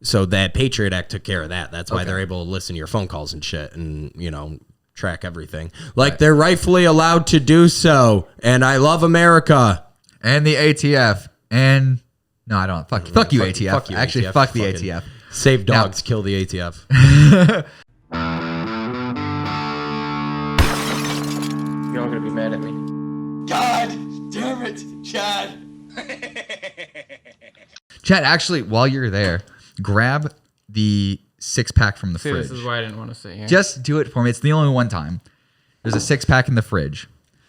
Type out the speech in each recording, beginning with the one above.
So that Patriot Act took care of that. That's why they're able to listen to your phone calls and shit and, track everything. Like they're rightfully allowed to do so. And I love America. And the ATF. And no, I don't. Fuck you, ATF. Fuck you, Actually, ATF. fuck the ATF. Save dogs, kill the ATF. You're all gonna be mad at me. God damn it, Chad. Chad, actually, while you're there, grab the 6-pack from the fridge. This is why I didn't want to sit here. Just do it for me. It's the only one time. There's a 6-pack in the fridge.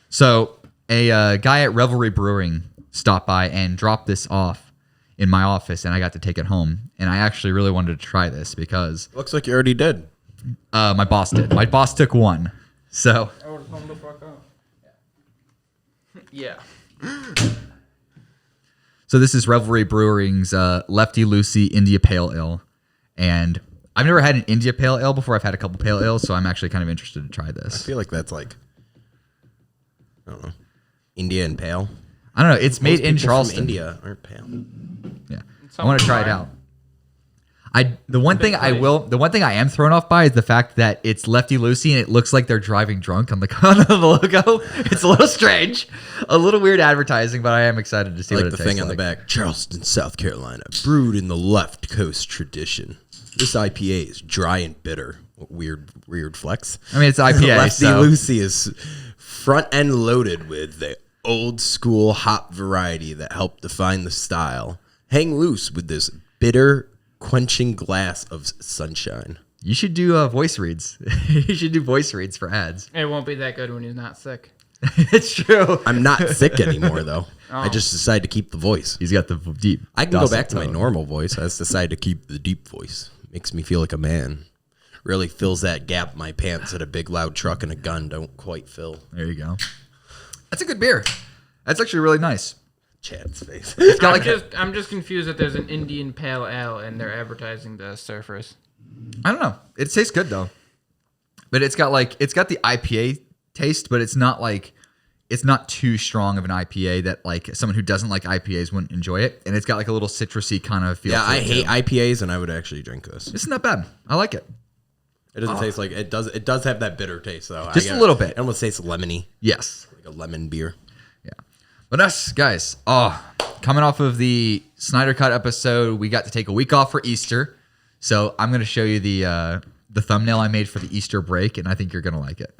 So a guy at Revelry Brewing stopped by and dropped this off in my office, and I got to take it home. And I actually really wanted to try this because Looks like you already did. my boss did. My boss took one. So I would have come the fuck up. Yeah. So this is Revelry Brewing's Lefty Lucy India Pale Ale. And I've never had an India Pale Ale before. I've had a couple Pale Ales, so I'm actually kind of interested to try this. I feel like that's like, I don't know, India and pale. I don't know. It's made in People Charleston. from India aren't pale. Yeah. I want to try it out. The one thing I am thrown off by is the fact that it's Lefty Lucy and it looks like they're driving drunk on the logo. It's a little strange, a little weird advertising, but I am excited to see what it Like the tastes thing on like. the back, Charleston, South Carolina, brewed in the left coast tradition. This IPA is dry and bitter. What weird flex. I mean, it's IPA. Lefty so. Lucy is front end loaded with the old school hop variety that helped define the style. Hang loose with this bitter, quenching glass of sunshine. You should do voice reads. You should do voice reads for ads. It won't be that good when he's not sick. It's true. I'm not sick anymore, though. I just decided to keep the voice. He's got the deep. I can go back to my normal voice. I just decided to keep the deep voice. Makes me feel like a man. Really fills that gap my pants that a big loud truck and a gun don't quite fill. There you go. That's a good beer. That's actually really nice. Chad's face. It's got like I'm just confused that there's an Indian Pale Ale and they're advertising the Surfers. I don't know. It tastes good though. But it's got the IPA taste, but it's not too strong of an IPA that like someone who doesn't like IPAs wouldn't enjoy it. And it's got like a little citrusy kind of feel. Yeah, to it I hate too. IPAs, and I would actually drink this. It's not bad. I like it. It doesn't taste like it does. It does have that bitter taste though. Just a little bit. It almost tastes lemony, Yes. like a lemon beer. Yeah. But us guys, coming off of the Snyder Cut episode, we got to take a week off for Easter. So I'm gonna show you the thumbnail I made for the Easter break, and I think you're gonna like it.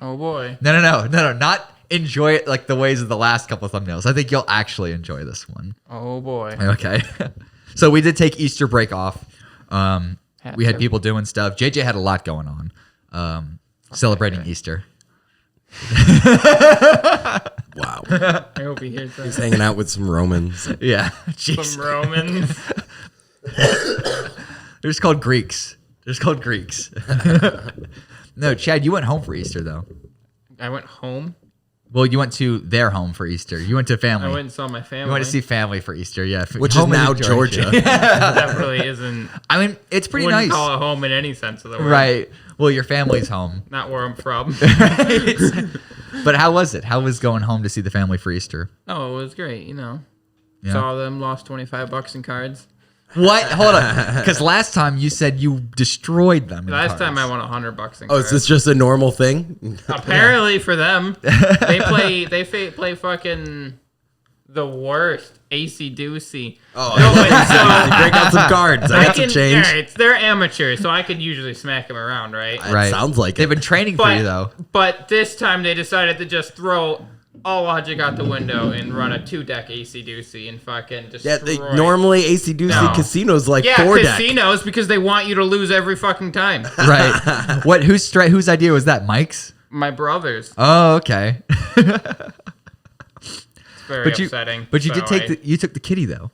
Oh boy. No, not enjoy it like the ways of the last couple of thumbnails. I think you'll actually enjoy this one. Oh boy. Okay. So we did take Easter break off. We had people doing stuff. JJ had a lot going on. Celebrating Easter. Wow. I hope he hears He's that. hanging out with some Romans. Yeah. Jeez. Some Romans. They're just called Greeks. No, Chad, you went home for Easter though. I went home. Well, you went to their home for Easter. You went to family. I went and saw my family. You went to see family for Easter, yeah. Which is Home now in Georgia. That really isn't. I mean, it's pretty Wouldn't nice. call it home in any sense of the word. Right. Well, your family's home. Not where I'm from. But how was it? How was going home to see the family for Easter? Oh, it was great. Yeah. Saw them, lost $25 in cards. What? Hold on. Because last time you said you destroyed them. in Last time I cards. won $100 in Oh, cards. is this just a normal thing? Apparently for them, they play fucking the worst AC-doocy. Oh, No, but so break out some cards. I got some change. Alright, they're amateurs, so I could usually smack them around, right? It sounds like They've it. been training for you, though. But this time they decided to just throw all logic out the window and run a 2-deck AC-doocy and fucking destroy. Yeah, normally AC-doocy No. casinos like Yeah, 4-deck. casinos because they want you to lose every fucking time. Right. What? Whose idea was that? Mike's? My brothers. Oh, okay. It's very upsetting. But you So did you took the kitty though.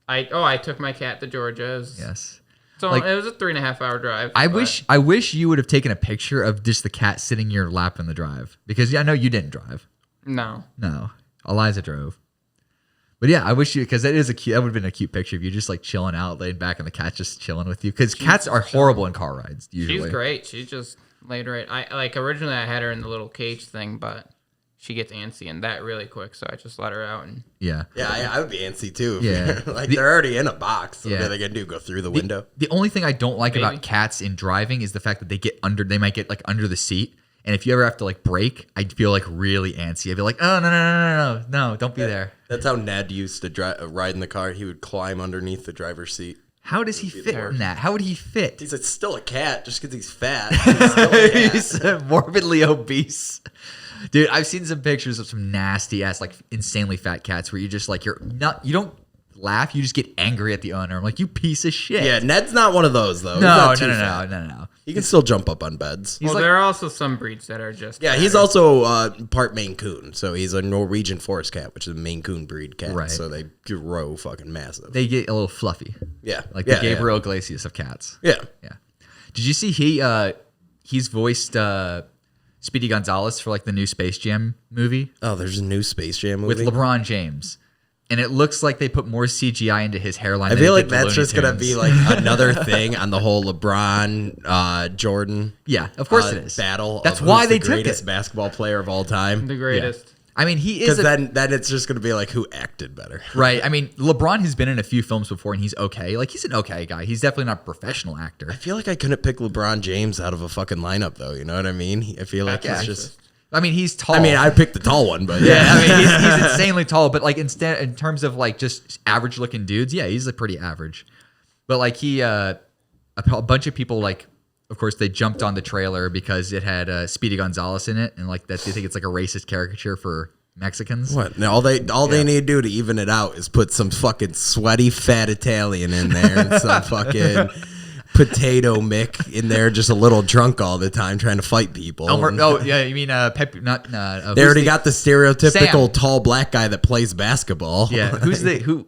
I took my cat to Georgia. Yes. So Like- it was a 3.5 hour drive. I but- wish you would have taken a picture of just the cat sitting in your lap in the drive because I know you didn't drive. No. No, Eliza drove. But yeah, I wish you because that would have been a cute picture of you just like chilling out, laying back, and the cat just chilling with you. Because cats are horrible in car rides usually. She's great. She just laid right. Originally I had her in the little cage thing, but she gets antsy and that really quick. So I just let her out and Yeah. Yeah, I would be antsy too. Yeah. Like they're already in a box. So Yeah. what are they gonna do? Go through the window? The only thing I don't like Maybe. about cats in driving is the fact that they might get like under the seat. And if you ever have to like brake, I'd feel like really antsy. I'd be like, oh, no, don't be there. That's how Ned used to ride in the car. He would climb underneath the driver's seat. How does he fit in that? How would he fit? He's still a cat just because he's fat. He's still a cat. He's morbidly obese. Dude, I've seen some pictures of some nasty ass, like insanely fat cats where you just like, you don't laugh, you just get angry at the owner. I'm like, you piece of shit. Yeah, Ned's not one of those though. No. No. He can still jump up on beds. well, there are also some breeds that are just Yeah, he's also part Maine Coon. So he's a Norwegian forest cat, which is a Maine Coon breed cat. Right. So they grow fucking massive. They get a little fluffy. Yeah. Like Yeah, the Gabriel Iglesias of cats. Yeah. Yeah. Did you see he's voiced Speedy Gonzalez for like the new Space Jam movie Oh, there's a new Space Jam movie. with LeBron James. And it looks like they put more CGI into his hairline. I than feel they like did the that's Looney just gonna Tunes. be like another thing on the whole LeBron Jordan. Yeah, of course it is. Battle. That's of why who's they the took greatest it. basketball player of all time. the greatest. I mean, he is Because then it's just gonna be like who acted better. right. I mean, LeBron has been in a few films before, and he's okay. Like he's an okay guy. He's definitely not a professional actor. I feel like I couldn't pick LeBron James out of a fucking lineup though. You know what I mean? I feel like That's it's just. I mean, he's tall. I mean, I picked the tall one, but yeah, yeah. I mean, he's insanely tall. But like instead, in terms of like just average looking dudes, yeah, he's like pretty average. But like a bunch of people like, of course, they jumped on the trailer because it had Speedy Gonzalez in it, and like that they think it's like a racist caricature for Mexicans. What? Now, all they need to do to even it out is put some fucking sweaty fat Italian in there and some fucking potato Mick in there, just a little drunk all the time trying to fight people. Oh yeah, you mean Pep? Not They already got the stereotypical Sam. tall black guy that plays basketball. Yeah,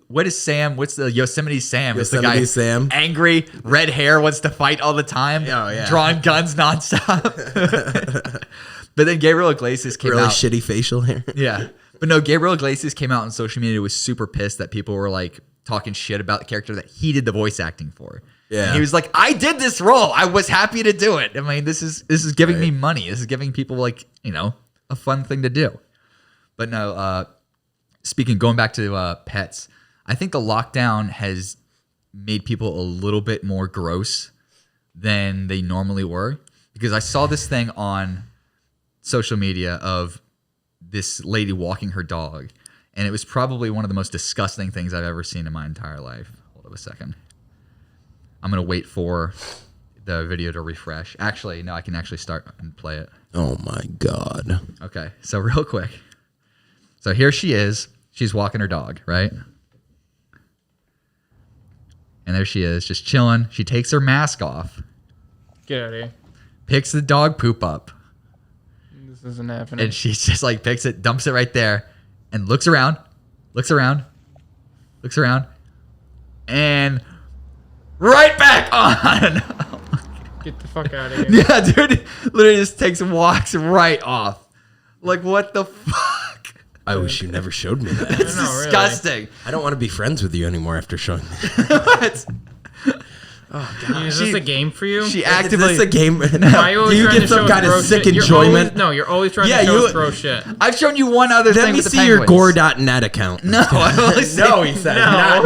what is Sam? What's the Yosemite Sam? It's the Yosemite guy Sam. angry, red hair, wants to fight all the time. Oh, yeah. Drawing guns nonstop. But then Gabriel Iglesias came really out. shitty facial hair. Yeah. But no, Gabriel Iglesias came out on social media, was super pissed that people were like talking shit about the character that he did the voice acting for. Yeah. And he was like, I did this role. I was happy to do it. I mean, this is giving me money. This is giving people like, a fun thing to do. But no, going back to pets, I think the lockdown has made people a little bit more gross than they normally were. Because I saw this thing on social media of this lady walking her dog. And it was probably one of the most disgusting things I've ever seen in my entire life. Hold on a second. I'm going to wait for the video to refresh. Actually, no, I can actually start and play it. Oh my God. Okay, so real quick. So here she is. She's walking her dog, right? And there she is, just chilling. She takes her mask off, Get out of here. picks the dog poop up, This isn't happening. and she just like picks it, dumps it right there, and looks around, and right back on. Get the fuck out of here. Yeah, dude, literally just takes and walks right off. Like, what the fuck? I wish you never showed me that. It's know, really. disgusting. I don't want to be friends with you anymore after showing me. What? Is this a game for you? She Is actively. this a game? Why are you Do always you trying get to some show kind of gross sick shit? enjoyment? You're always trying Yeah, to show you- us gross shit. I've shown you one other Let thing me with the see your penguins. gore.net account. No, I've only seen- No, he said. No.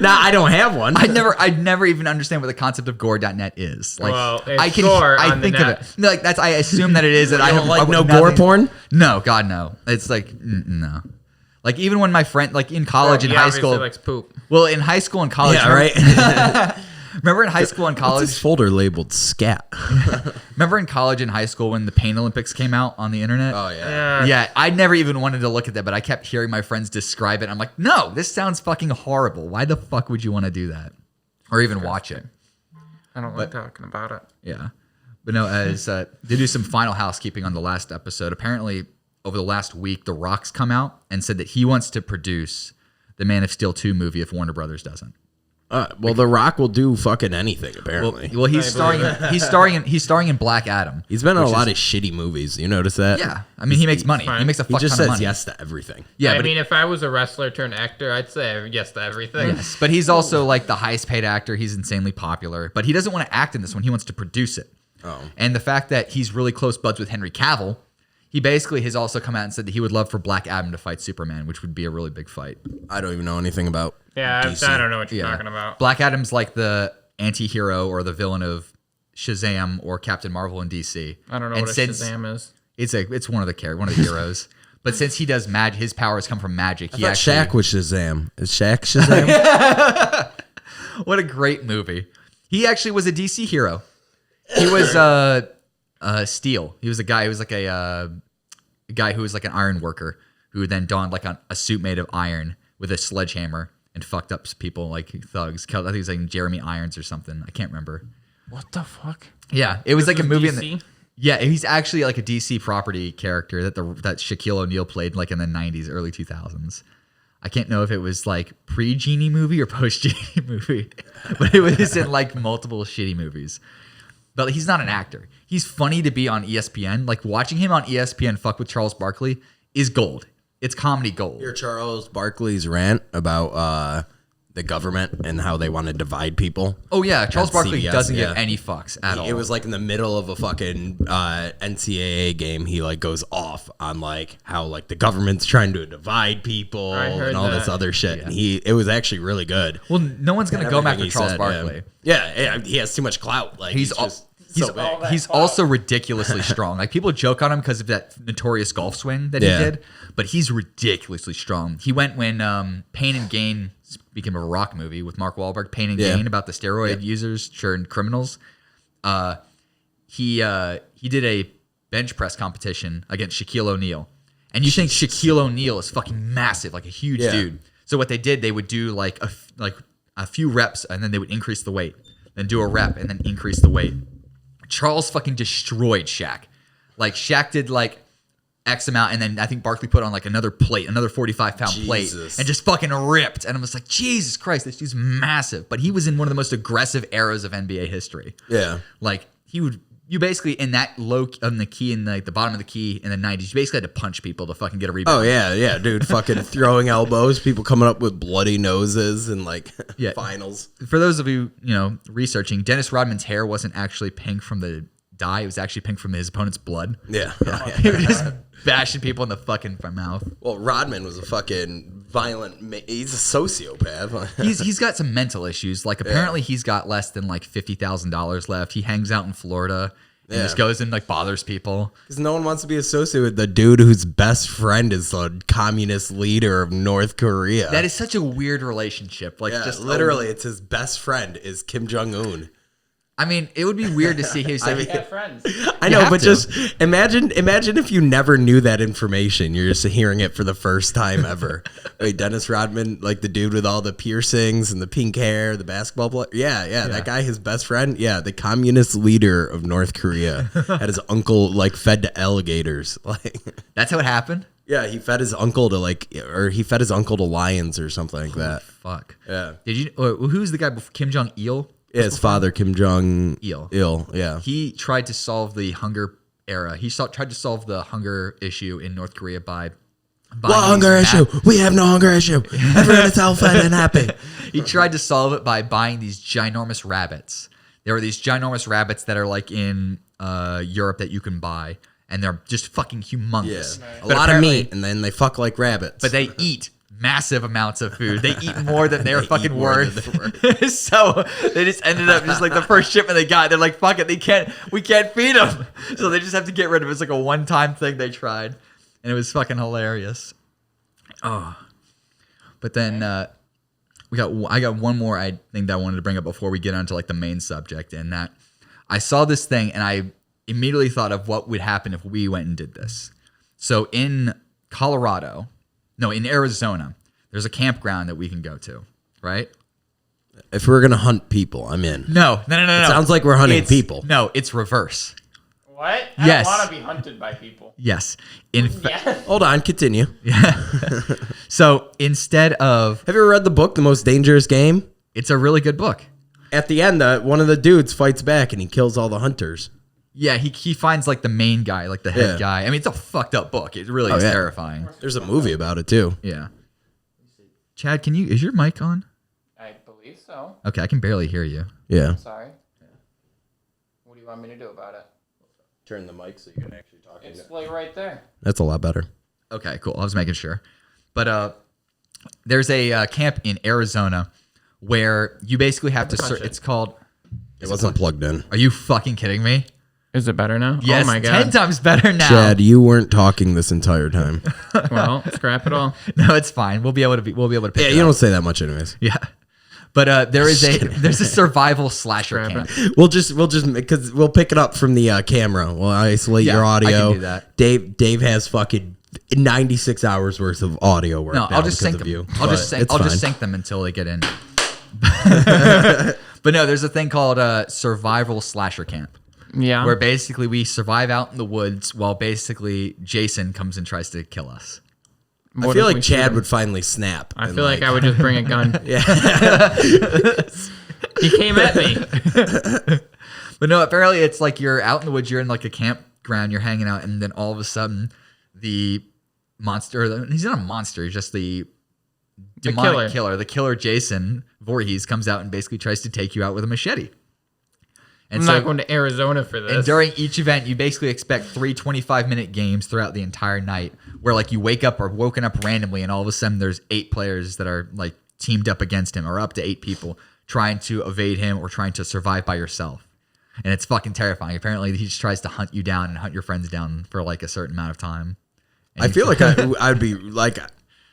Nah, I don't have one. I'd never even understand what the concept of gore.net is. Like, Well, it's I can, gore I on the think of net. it. No, like I assume that it is that I You don't have like I would no nothing- gore porn? No, God, no. It's like no. Like even when my friend, like in college and He high obviously school. likes poop. Well, in high school and college. Yeah, right. Remember in high school and What's college? this folder labeled scat? Remember in college and high school when the Pain Olympics came out on the internet? Oh yeah. Yeah, I never even wanted to look at that, but I kept hearing my friends describe it. I'm like, no, this sounds fucking horrible. Why the fuck would you want to do that? Or even watch it? I don't like talking about it. Yeah. But no, as to do some final housekeeping on the last episode, apparently over the last week, The Rock's come out and said that he wants to produce the Man of Steel 2 movie if Warner Brothers doesn't. Well, The Rock will do fucking anything apparently. Well, he's starring in Black Adam. He's been in a lot of shitty movies. You notice that? Yeah. I mean, he makes money. fine. He makes a He fuck just ton of says money. yes to everything. Yeah, I but mean, if I was a wrestler turned actor, I'd say yes to everything. yes, but he's also like the highest paid actor. He's insanely popular, but he doesn't want to act in this one. He wants to produce it. Oh. And the fact that he's really close buds with Henry Cavill, He basically has also come out and said that he would love for Black Adam to fight Superman, which would be a really big fight. I don't even know anything about Yeah, DC. I don't know what you're talking about. Black Adam's like the anti-hero or the villain of Shazam or Captain Marvel in DC. I don't know and what a Shazam is. It's one of the heroes. But since he does his powers come from magic. I thought Shaq was Shazam. Is Shaq Shazam? What a great movie. He actually was a DC hero. He was Steel. He was a guy who was like a guy who was like an iron worker who then donned like a suit made of iron with a sledgehammer and fucked up people like thugs. I think it was like Jeremy Irons or something. I can't remember. What the fuck? Yeah, it was like a movie DC? Yeah, he's actually like a DC property character that Shaquille O'Neal played like in the 90s, early 2000s. I can't know if it was like pre-Genie movie or post-Genie movie, but it was in like multiple shitty movies. But he's not an actor. He's funny to be on ESPN. Like watching him on ESPN fuck with Charles Barkley is gold. It's comedy gold. Hear Charles Barkley's rant about the government and how they want to divide people. Oh yeah, Charles That's Barkley CBS, doesn't yeah. give any fucks at all. It was like in the middle of a fucking NCAA game. He like goes off on like how like the government's trying to divide people I heard and all this that. other shit. Yeah. And it was actually really good. Well, no one's gonna go Everything after he Charles said, Barkley. Yeah, he has too much clout. Like He's just so big. he's also ridiculously strong. Like people joke on him because of that notorious golf swing that he Yeah. did, but he's ridiculously strong. He went when Pain and Gain, speaking of a rock movie with Mark Wahlberg, Pain and Yeah. Gain about the steroid users turned criminals. He did a bench press competition against Shaquille O'Neal, and you think Shaquille O'Neal is fucking massive, like a huge Yeah. dude. So what they did, they would do like a few reps, and then they would increase the weight, then do a rep, and then increase the weight. Charles fucking destroyed Shaq. Like Shaq did like X amount, and then I think Barkley put on like another 45-pound plate, Jesus. and just fucking ripped. And I was like, Jesus Christ, this dude's massive. But he was in one of the most aggressive eras of NBA history. Yeah. Like you basically in that low on the key in like the bottom of the key in the 90s, you basically had to punch people to fucking get a rebound. Oh yeah, dude. Fucking throwing elbows, people coming up with bloody noses and like Yeah. finals. For those of you, researching, Dennis Rodman's hair wasn't actually pink from the dye. It was actually pink from his opponent's blood. Yeah. He was just bashing people in the fucking mouth. Well, Rodman was a fucking violent. He's a sociopath. He's got some mental issues. Like apparently he's got less than like $50,000 left. He hangs out in Florida and Yeah. just goes and like bothers people. Because no one wants to be associated with the dude whose best friend is the communist leader of North Korea. That is such a weird relationship. Like yeah, just literally, it's his best friend is Kim Jong Un. I mean, it would be weird to see him say. Yeah, friends. I know, have but to. just imagine if you never knew that information. You're just hearing it for the first time ever. Wait, Dennis Rodman, like the dude with all the piercings and the pink hair, the basketball player. Yeah, that guy, his best friend. Yeah, the communist leader of North Korea had his uncle like fed to alligators. Like, That's how it happened. yeah, he fed his uncle to he fed his uncle to lions or something like that. Fuck. Yeah. Did you? Who's the guy before Kim Jong Il? Yeah, his father, Kim Jong Il. Yeah. He tried to solve the hunger era. He tried to solve the hunger issue in North Korea by What hunger issue? We have no hunger issue. Everyone is all fed and happy. He tried to solve it by buying these ginormous rabbits. There are these ginormous rabbits that are like in Europe that you can buy, and they're just fucking humongous. Yeah. A But lot of apparently- meat, and then they fuck like rabbits. But they eat massive amounts of food. They eat more than they're They fucking eat more than worth. So they just ended up just like the first shipment they got. They're like, fuck it, we can't feed them. So they just have to get rid of it. It's like a one-time thing they tried, and it was fucking hilarious. Oh, but then I got one more thing that I wanted to bring up before we get onto like the main subject, and that I saw this thing and I immediately thought of what would happen if we went and did this. So in in Arizona, there's a campground that we can go to, right? if we're gonna hunt people, I'm in. No. It sounds like we're hunting people. No, it's reverse. What? Yes. I don't want to be hunted by people. Yes. Yeah. Hold on, continue. So instead of, Have you ever read the book, The Most Dangerous Game? it's a really good book. At the end, one of the dudes fights back and he kills all the hunters. Yeah, he finds like the main guy, like the head Yeah. guy. I mean, it's a fucked up book. It really is yeah. terrifying. There's a movie about it too. Yeah. Chad, is your mic on? I believe so. Okay, I can barely hear you. Yeah. Sorry. What do you want me to do about it? turn the mic so you can actually talk. It's like right there. That's a lot better. Okay, cool. I was making sure. But there's a camp in Arizona where you basically have to it's called... It wasn't plugged in. Are you fucking kidding me? Is it better now? Yes, Oh my god. 10 times better now. Chad, you weren't talking this entire time. Well, scrap it all. No, it's fine. We'll be able to pick Yeah, it you up. don't say that much anyways. Yeah. But there's a survival slasher Scrap camp. We'll just because we'll pick it up from the camera. We'll isolate Yeah, your audio. I can do that. Dave has fucking 96 hours worth of audio work. No, I'll just sync of them. you. I'll just sync them until they get in. But no, there's a thing called survival slasher camp. Yeah. Where basically we survive out in the woods while basically Jason comes and tries to kill us. I feel like Chad would finally snap. I feel like I would just bring a gun. Yeah. He came at me. But no, apparently it's like you're out in the woods, you're in like a campground, you're hanging out, and then all of a sudden the monster, he's not a monster, he's just the demonic killer. The killer Jason Voorhees comes out and basically tries to take you out with a machete. And I'm not going to Arizona for this. And during each event, you basically expect 3 25-minute games throughout the entire night where like you wake up or woken up randomly and all of a sudden there's 8 players that are like teamed up against him, or up to 8 people trying to evade him or trying to survive by yourself. And it's fucking terrifying. Apparently he just tries to hunt you down and hunt your friends down for like a certain amount of time. And I feel like I'd be like,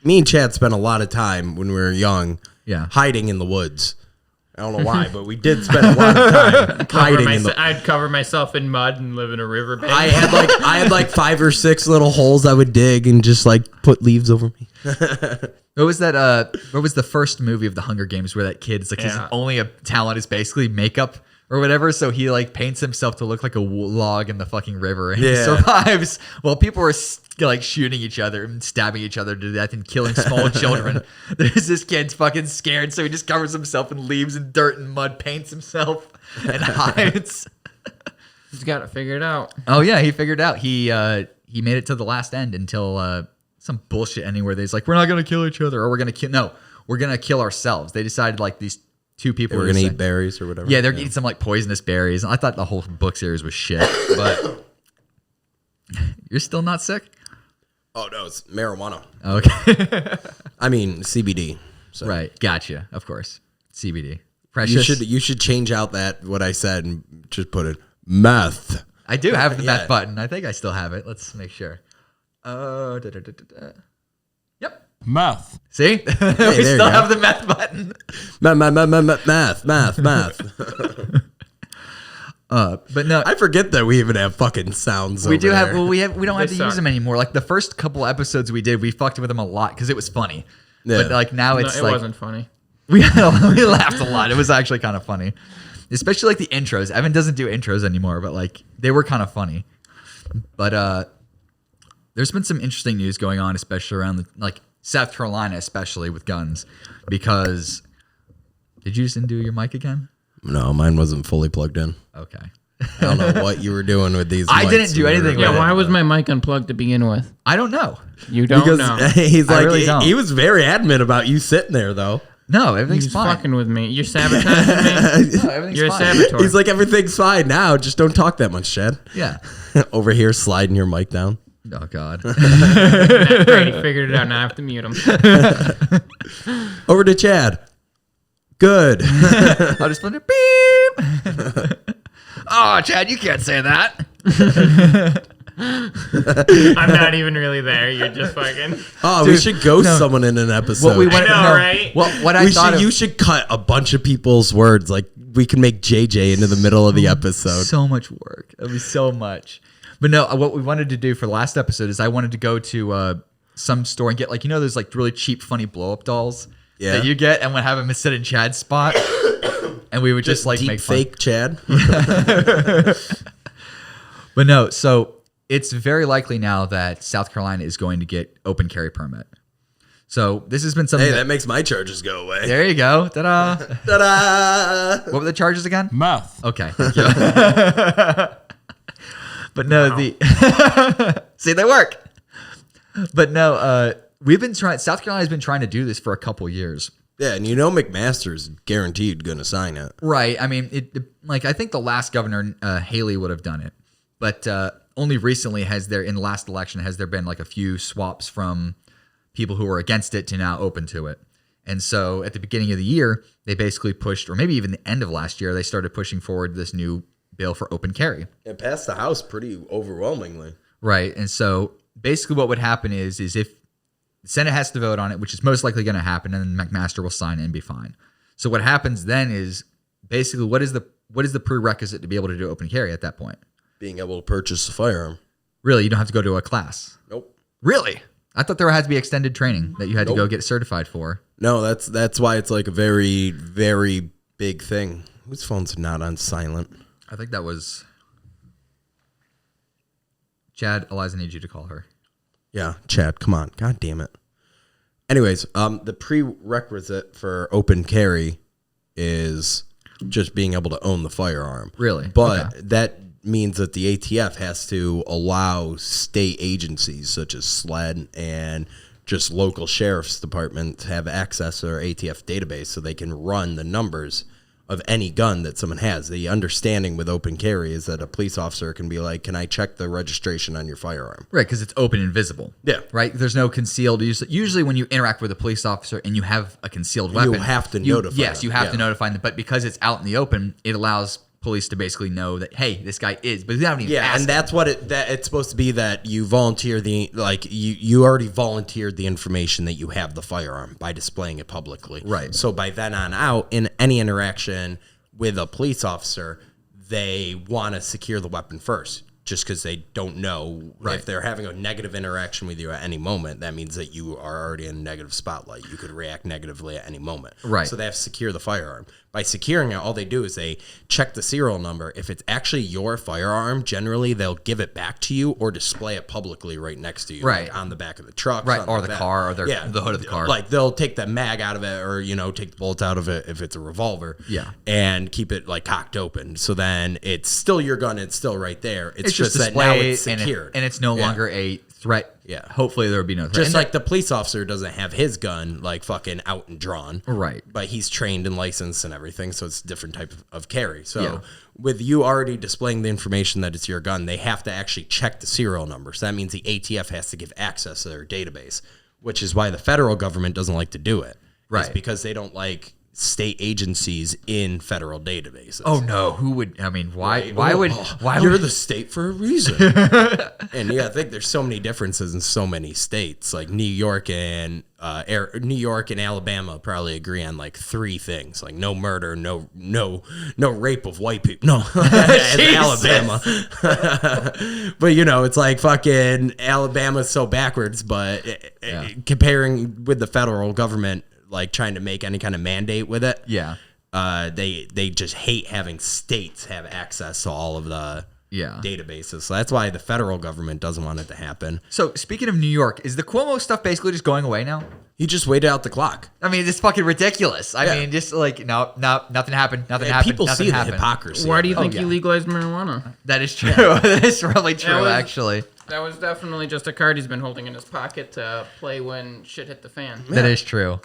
me and Chad spent a lot of time when we were young hiding in the woods. I don't know why, but we did spend a lot of time hiding in the... I'd cover myself in mud and live in a riverbank. I had like 5 or 6 little holes I would dig and just like put leaves over me. What was that? What was the first movie of the Hunger Games where that kid is like his only talent is basically makeup or whatever? So he like paints himself to look like a log in the fucking river, and he survives while people are like shooting each other and stabbing each other to death and killing small children. There's this kid's fucking scared, so he just covers himself in leaves and dirt and mud, paints himself, and hides. He's got it figured out. Oh yeah, he figured out. He made it to the last end until some bullshit ending where they's like, we're not gonna kill each other, or we're gonna kill ourselves. They decided like these 2 people were gonna eat berries or whatever. Yeah, they're eating some like poisonous berries. I thought the whole book series was shit, but you're still not sick? Oh no, it's marijuana. Okay. I mean CBD. So. Right, gotcha. Of course, CBD. Precious. You should change out what I said and just put it meth. I do have the meth button. I think I still have it. Let's make sure. Yep. Meth. See? We still have the meth button. Math. But no, I forget that we even have fucking sounds. We do have. there. Well, we don't have to suck. use them anymore. Like the first couple episodes we did, we fucked with them a lot because it was funny. Yeah. But like now No, it's it like wasn't funny. we laughed a lot. It was actually kind of funny, especially like the intros. Evan doesn't do intros anymore, but like they were kind of funny. But there's been some interesting news going on, especially around like South Carolina, especially with guns, because did you just undo your mic again? No, mine wasn't fully plugged in. Okay. I don't know what you were doing with these. I mics didn't do when we anything were- with Yeah, why was my mic unplugged to begin with? I don't know. You don't Because know. he's I like really don't. he was very adamant about you sitting there though. No, everything's He's fine. fucking with me. You're sabotaging me. No, everything's You're a fine. saboteur. He's like everything's fine now. Just don't talk that much, Chad. Yeah. Over here sliding your mic down. Oh God. Great, he figured it out. Now I have to mute him. Over to Chad. Good. I'll just put it beep. Oh, Chad, you can't say that. I'm not even really there. You're just fucking. Oh, we should ghost someone in an episode. What we want I know, right? What I thought of, you should cut a bunch of people's words. Like we can make JJ into the middle of the episode. so much work. That'd be so much. But no, what we wanted to do for the last episode is I wanted to go to some store and get like those like really cheap, funny blow up dolls that you get, and would have them sit in Chad's spot, and we would just like deep make fun. fake Chad. But no, so it's very likely now that South Carolina is going to get open carry permit. So this has been something. Hey, that makes my charges go away. There you go. Ta-da. Ta-da! What were the charges again? Meth. Okay. Thank you. But no, see, they work. But no, we've been trying. South Carolina's been trying to do this for a couple years. Yeah, and McMaster's guaranteed going to sign it. Right. I mean, like I think the last governor, Haley, would have done it. But only recently in the last election, has there been like a few swaps from people who were against it to now open to it. And so at the beginning of the year, they basically pushed, or maybe even the end of last year, they started pushing forward this new bill for open carry. It passed the House pretty overwhelmingly. Right. And so basically what would happen is if the Senate has to vote on it, which is most likely going to happen, and then McMaster will sign it and be fine. So what happens then is basically what is the prerequisite to be able to do open carry at that point? Being able to purchase a firearm. Really? You don't have to go to a class? Nope. Really? I thought there had to be extended training that you had to go get certified for. No, that's why it's like a very, very big thing. Whose phone's not on silent? I think that was Chad. Eliza needs you to call her. Yeah, Chad, come on. God damn it. Anyways, the prerequisite for open carry is just being able to own the firearm. Really? But Okay. that means that the ATF has to allow state agencies such as SLED and just local sheriff's departments have access to their ATF database so they can run the numbers of any gun that someone has. The understanding with open carry is that a police officer can be like, can I check the registration on your firearm? Right, because it's open and visible. Yeah. Right? There's no concealed. Usually when you interact with a police officer and you have a concealed weapon, You have to notify Yes, them. you have Yeah. to notify them. But because it's out in the open, it allows police to basically know that, hey, this guy is. But they don't even ask And him. that's what it's supposed to be, that you volunteer you already volunteered the information that you have the firearm by displaying it publicly. Right. So by then on out, in any interaction with a police officer, they want to secure the weapon first. Just because they don't know if they're having a negative interaction with you at any moment, that means that you are already in a negative spotlight. You could react negatively at any moment. Right. So they have to secure the firearm. By securing it, all they do is they check the serial number. If it's actually your firearm, generally they'll give it back to you or display it publicly right next to you, Right. like on the back of the truck, Right, something or like the that. car, or the hood of the car. Like they'll take the mag out of it, or take the bullets out of it if it's a revolver, Yeah. and keep it like cocked open. So then it's still your gun. It's still right there. It's just that displayed now it's secured, and it's no longer a threat. Yeah. Hopefully there would be no threat. Just And like the police officer doesn't have his gun like fucking out and drawn. Right. But he's trained and licensed and everything, so it's a different type of carry. So Yeah. with you already displaying the information that it's your gun, they have to actually check the serial number. So that means the ATF has to give access to their database, which is why the federal government doesn't like to do it. Right. It's because they don't like state agencies in federal databases. oh no, who would? I mean, why? Right? Why would? Oh, Why you're would? the state for a reason? And I think there's so many differences in so many states. Like New York and Alabama probably agree on like 3 things: like no murder, no rape of white people. No, as Alabama. But it's like fucking Alabama's so backwards. But comparing with the federal government, like trying to make any kind of mandate with it, they just hate having states have access to all of the databases. So that's why the federal government doesn't want it to happen. So speaking of New York, is the Cuomo stuff basically just going away now? He just waited out the clock. I mean, it's fucking ridiculous. I mean, just like no, nothing happened. Nothing happened. People nothing see happened. the hypocrisy. Why of do you it. think he legalized marijuana? That is true. That is probably true, was- actually. That was definitely just a card he's been holding in his pocket to play when shit hit the fan. That is true.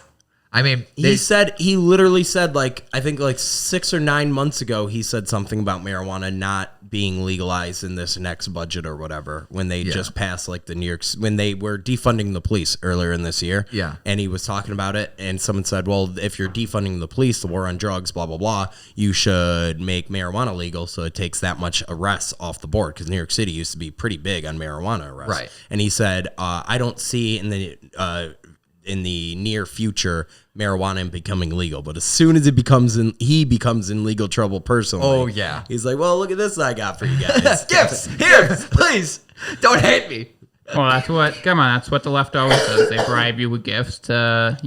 I mean, He literally said, like, I think like 6 or 9 months ago, he said something about marijuana not being legalized in this next budget or whatever, when they just passed like the New York, when they were defunding the police earlier in this year. Yeah. And he was talking about it, and someone said, well, if you're defunding the police, the war on drugs, blah, blah, blah, you should make marijuana legal so it takes that much arrests off the board, because New York City used to be pretty big on marijuana arrests. Right. And And he said, I don't see in the near future marijuana becoming legal, but as soon as he becomes in legal trouble personally. Oh, yeah. He's like, well, look at this I got for you guys. gifts here, please don't hate me. Well, that's what the left always does. They bribe you with gifts to,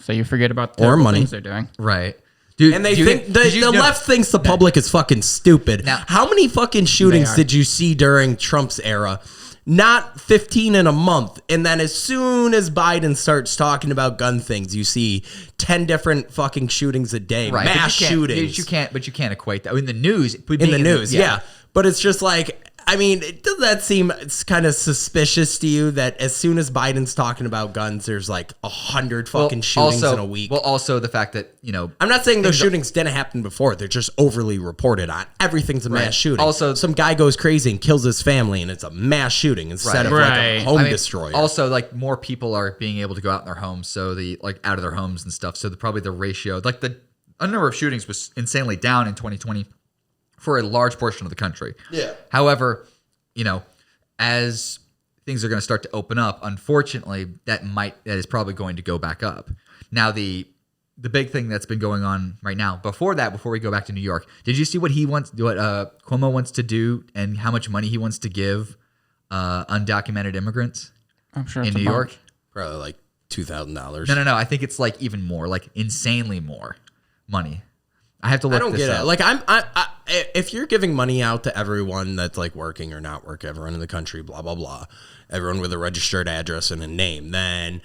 so you forget about the Or terrible money. things they're doing. Right. Dude, And they do you think the left thinks the public is fucking stupid. Now- How many fucking shootings are. did you see during Trump's era? Not 15 in a month. And then as soon as Biden starts talking about gun things, you see 10 different fucking shootings a day. Right, Mass shootings. But you can't equate that in the news. in the news, yeah. But it's just like, I mean, does that seem kind of suspicious to you that as soon as Biden's talking about guns, there's like 100 fucking shootings in a week? Well, also the fact that, I'm not saying those shootings didn't happen before. They're just overly reported on. Everything's a mass shooting. Also, some guy goes crazy and kills his family, and it's a mass shooting instead of like a home destroyer. Also, like more people are being able to go out in their homes, so out of their homes and stuff. So probably the ratio, like the number of shootings was insanely down in 2020 for a large portion of the country. Yeah. However, as things are going to start to open up, unfortunately, that is probably going to go back up. Now, the big thing that's been going on right now, before we go back to New York, did you see what Cuomo wants to do and how much money he wants to give undocumented immigrants? I'm sure in New York? Probably like $2,000. No. I think it's like even more, like insanely more money. I have to look. I don't this get up. it. Like if you're giving money out to everyone that's like working or not working, everyone in the country, blah blah blah, everyone with a registered address and a name, then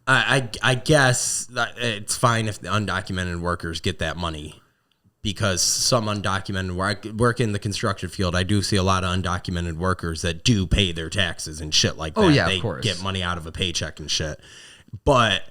I guess that it's fine if the undocumented workers get that money, because some undocumented work in the construction field. I do see a lot of undocumented workers that do pay their taxes and shit like that. Oh yeah, they of course. Get money out of a paycheck and shit, but.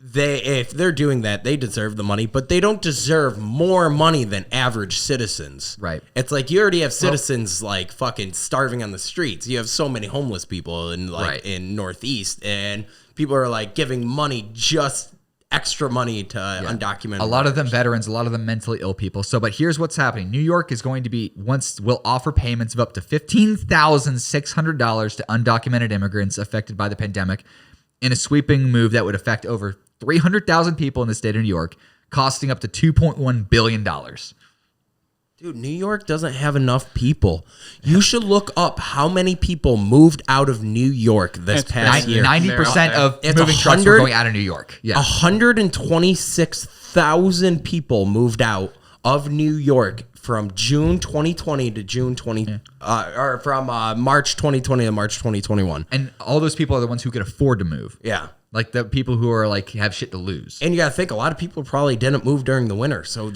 If they're doing that, they deserve the money, but they don't deserve more money than average citizens. Right. It's like you already have citizens like fucking starving on the streets. You have so many homeless people in Northeast, and people are like giving money, just extra money to undocumented. A lot of them veterans, a lot of them mentally ill people. But here's what's happening. New York is going to will offer payments of up to $15,600 to undocumented immigrants affected by the pandemic, in a sweeping move that would affect over 300,000 people in the state of New York, costing up to $2.1 billion. Dude, New York doesn't have enough people. You should look up how many people moved out of New York this past year. 90% of moving trucks were going out of New York. Yeah. 126,000 people moved out of New York from June 2020 to June 20, or from March 2020 to March 2021. And all those people are the ones who could afford to move. Yeah. Like the people who are like have shit to lose. And you got to think, a lot of people probably didn't move during the winter. So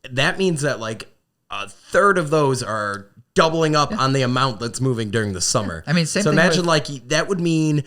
that means that like a third of those are doubling up on the amount that's moving during the summer. I mean, same so thing imagine like that would mean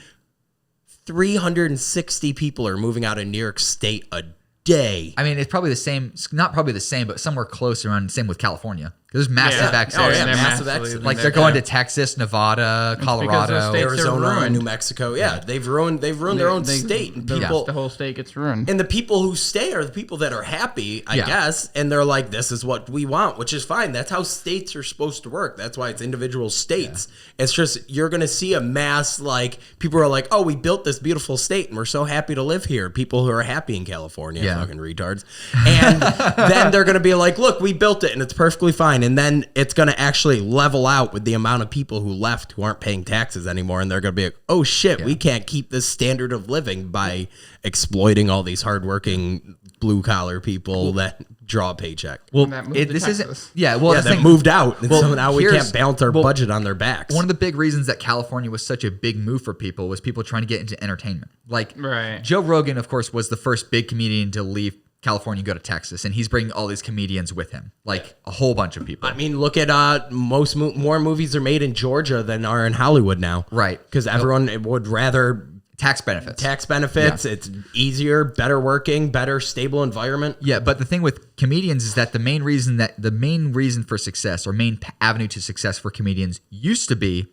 360 people are moving out of New York State a day. I mean, it's probably the same, not probably the same, but somewhere close around. Same with California. There's massive exodus. Oh, yeah, They're massive massively exodus. Like they're going to Texas, Nevada, Colorado, Arizona, New Mexico. Yeah, they've ruined their own state. And people, the whole state gets ruined. and the people who stay are the people that are happy, I guess, and they're like, this is what we want, which is fine. That's how states are supposed to work. That's why it's individual states. Yeah. It's just you're going to see a mass, like, people are like, oh, we built this beautiful state, and we're so happy to live here. People who are happy in California, fucking retards. And then they're going to be like, look, we built it, and it's perfectly fine. And then it's going to actually level out with the amount of people who left who aren't paying taxes anymore. And they're going to be like, oh shit, we can't keep this standard of living by exploiting all these hardworking blue collar people that draw a paycheck. Well, that moved to this Texas. isn't. Yeah, well, That moved out. And so now we here's- can't balance our budget on their backs. One of the big reasons that California was such a big move for people was people trying to get into entertainment. Like Joe Rogan, of course, was the first big comedian to leave California and go to Texas, and he's bringing all these comedians with him, like a whole bunch of people. I mean, look at more movies are made in Georgia than are in Hollywood now. Right. Because everyone would rather tax benefits. Yeah. It's easier, better working, better stable environment. Yeah, but the thing with comedians is that the main reason for success, or main avenue to success for comedians, used to be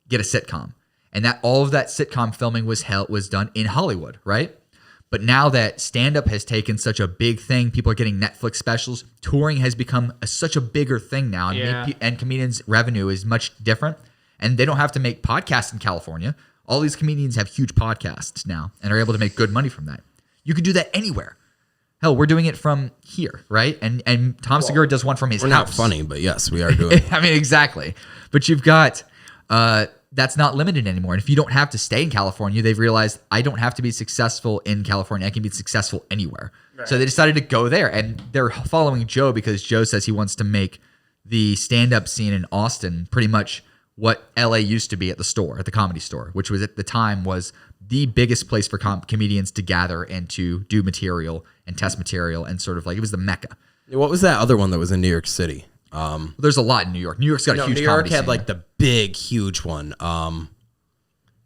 get a sitcom, and that all of that sitcom filming was done in Hollywood, right? But now that stand-up has taken such a big thing, people are getting Netflix specials, touring has become such a bigger thing now, and comedians' revenue is much different, and they don't have to make podcasts in California. All these comedians have huge podcasts now and are able to make good money from that. You could do that anywhere. Hell, we're doing it from here, right? And Tom Segura does one from his house. We're not funny, but yes, we are doing it. I mean, exactly. But you've got... that's not limited anymore. And if you don't have to stay in California, they've realized I don't have to be successful in California. I can be successful anywhere. Right. So they decided to go there, and they're following Joe because Joe says he wants to make the stand-up scene in Austin pretty much what LA used to be at the Comedy Store, which was at the time was the biggest place for comedians to gather and to do material and test material, and sort of like it was the Mecca. What was that other one that was in New York City? There's a lot in New York. New York's got a huge New York comedy had scene. like the big, huge one.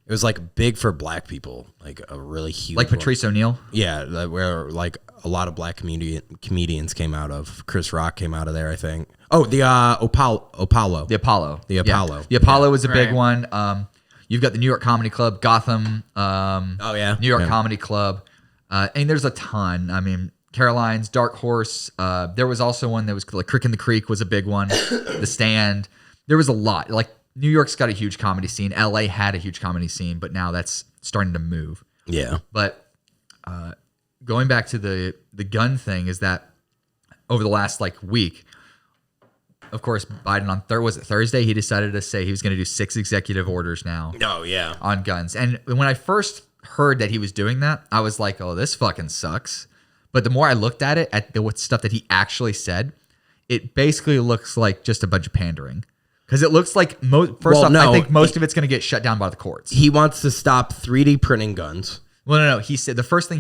It was like big for black people, like a really huge like Patrice O'Neill. Yeah, where like a lot of black comedians came out of. Chris Rock came out of there, I think. Oh, the Apollo. The Apollo. The Apollo. The Apollo was a big Right. one. You've got the New York Comedy Club, Gotham. Oh yeah, New York yeah. Comedy Club. And there's a ton. I mean, Caroline's, Dark Horse. There was also one that was like Crick in the Creek was a big one. The Stand. There was a lot. Like New York's got a huge comedy scene. LA had a huge comedy scene, but now that's starting to move. Yeah. But going back to the gun thing is that over the last like week, of course, Biden on Thursday, he decided to say he was going to do 6 executive orders now Oh yeah. on guns. And when I first heard that he was doing that, I was like, oh, this fucking sucks. But the more I looked at it, at the stuff that he actually said, it basically looks like just a bunch of pandering. Because it looks like, I think most of it's going to get shut down by the courts. He wants to stop 3D printing guns. Well, no. He said the first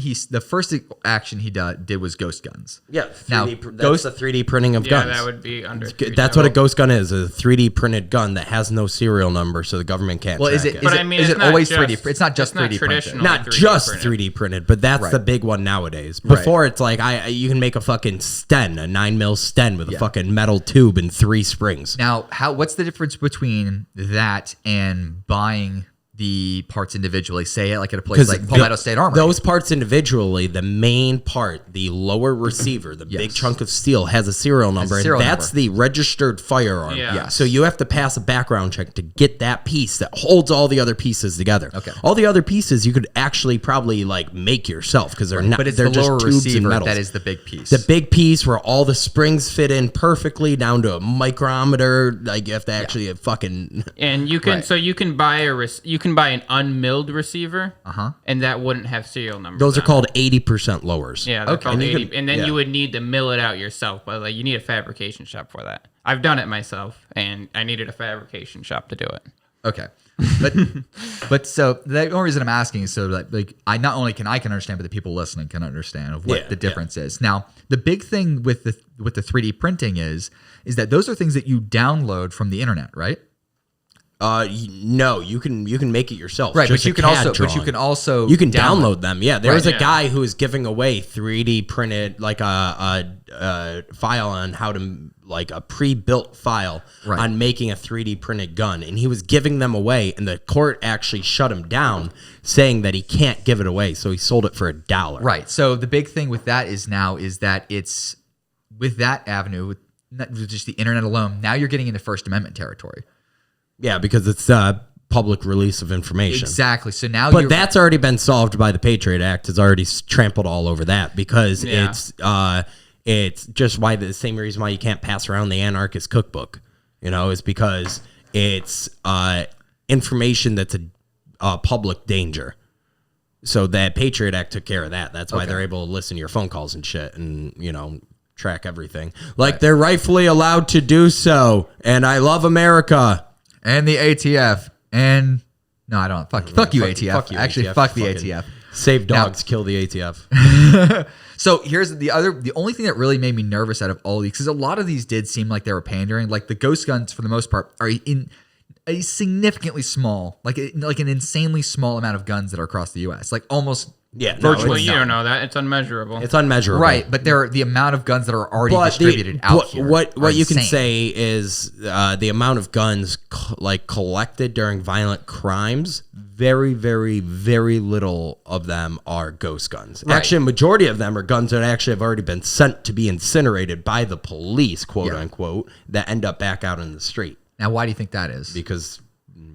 action he did was ghost guns. Yeah. Now, That's the 3D printing of Yeah, guns. that would be under. That's what a ghost gun is, a 3D printed gun that has no serial number, so the government can't Well, track is it. But I mean, is it's it not always just- 3D? It's not just it's not 3D printed. traditional. Not 3D just printed. 3D printed, but that's Right. the big one nowadays. Before it's like you can make a fucking Sten, a 9mm Sten with a fucking metal tube and 3 springs. Now, what's the difference between that and buying the parts individually? Say it like at a place like Palmetto State Armory. Those parts individually, the main part, the lower receiver, the big chunk of steel has a serial number, serial and that's number. the registered firearm. Yeah. Yes. So you have to pass a background check to get that piece that holds all the other pieces together. Okay. All the other pieces you could actually probably like make yourself because they're not. but it's they're the just lower tubes and receiver metals. that is the big piece. The big piece where all the springs fit in perfectly down to a micrometer. Like you have to actually fucking. And you can Right. so you can buy you can buy an unmilled receiver, and that wouldn't have serial numbers. Those are on it. called 80% lowers. Yeah, they're called And you 80, can- and then yeah. you would need to mill it out yourself. But like you need a fabrication shop for that. I've done it myself, and I needed a fabrication shop to do it. Okay, but so the only reason I'm asking is so that like I not only can understand, but the people listening can understand of what Yeah, the difference is. Now, the big thing with the 3D printing is that those are things that you download from the internet, right? No, you can make it yourself. Right, Just but a you can CAD also drawing. You can download them. Yeah, there was a yeah. guy who was giving away 3D printed like a file on how to like a pre-built file Right. on making a 3D printed gun, and he was giving them away, and the court actually shut him down, saying that he can't give it away, so he sold it for $1. Right. So the big thing with that is that it's with that avenue, with not just the internet alone. Now you're getting into First Amendment territory. Yeah, because it's public release of information. Exactly. So now, But that's already been solved by the Patriot Act. It's already trampled all over that because Yeah. it's just why the same reason why you can't pass around the anarchist cookbook, is because it's information that's a public danger. So that Patriot Act took care of that. That's why they're able to listen to your phone calls and shit and, track everything. Like they're rightfully allowed to do so. And I love America. and the ATF and no, I don't. Fuck you, ATF. fuck you, Actually, ATF. fuck the Fucking ATF. Save dogs, kill the ATF. So here's the only thing that really made me nervous out of all these, because a lot of these did seem like they were pandering. Like the ghost guns, for the most part, are in a significantly small, like an insanely small amount of guns that are across the U.S. Like almost virtually Well, you none. don't know that. It's unmeasurable. It's unmeasurable. Right, but the amount of guns that are already distributed out here. What are you can insane. say is the amount of guns collected during violent crimes. Very, very, very little of them are ghost guns. Right. Actually, a majority of them are guns that actually have already been sent to be incinerated by the police, quote unquote, that end up back out in the street Now, why do you think that is? because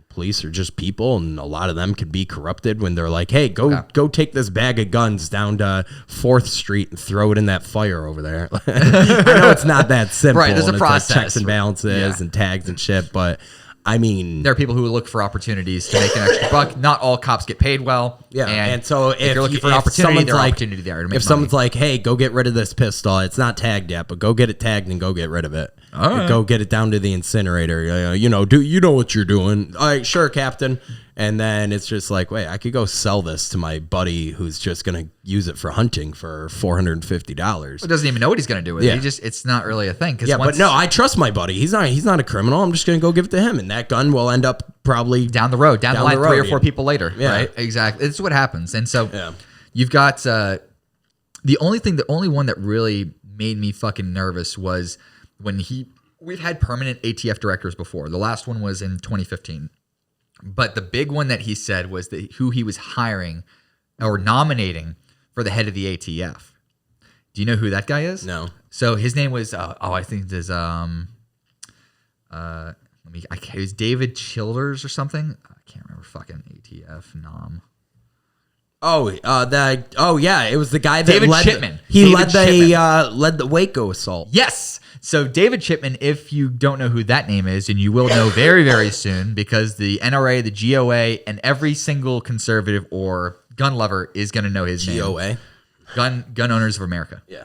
police are just people, and a lot of them can be corrupted when they're like, "Hey, go take this bag of guns down to 4th Street and throw it in that fire over there." I know it's not that simple. Right, there's a and it's like process. checks and balances and tags and shit, but I mean, There are people who look for opportunities to make an extra buck. Not all cops get paid well. yeah. And so if you're looking for an if opportunity, someone's there's like, opportunity there to make if someone's like, "Hey, go get rid of this pistol. It's not tagged yet, but go get it tagged and go get rid of it. All right. Go get it down to the incinerator. Do you know what you're doing? All right, sure, Captain." And then it's just like, wait, I could go sell this to my buddy who's just going to use it for hunting for $450. He doesn't even know what he's going to do with it. Yeah. It's not really a thing. Yeah, but no, I trust my buddy. He's not a criminal. I'm just going to go give it to him. And that gun will end up probably down the road, down the line, 3 or 4 people later. Yeah. Right? Exactly. It's what happens. And so you've got the only one that really made me fucking nervous was when we've had permanent ATF directors before. The last one was in 2015. But the big one that he said was that who he was hiring or nominating for the head of the ATF. Do you know who that guy is? No. So his name was I think there's it was David Childers or something. I can't remember fucking ATF nom. It was the guy that David led Chipman. led the Waco assault. Yes. So David Chipman, if you don't know who that name is, and you will know very, very soon, because the NRA, the GOA, and every single conservative or gun lover is going to know his name. GOA? Gun Owners of America. Yeah.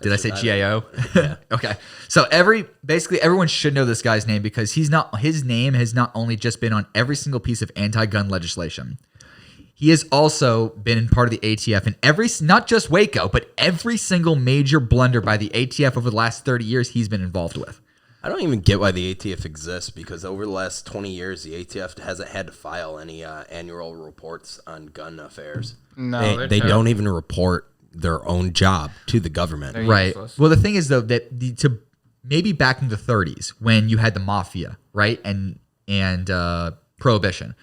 Did I say GAO? Yeah. Okay. So everyone should know this guy's name because his name has not only just been on every single piece of anti-gun legislation. He has also been part of the ATF and not just Waco, but every single major blunder by the ATF over the last 30 years he's been involved with. I don't even get why the ATF exists because over the last 20 years, the ATF hasn't had to file any annual reports on gun affairs. No, they don't even report their own job to the government. They're Right. useless. Well, the thing is, though, that to maybe back in the 30s when you had the mafia, right, and prohibition,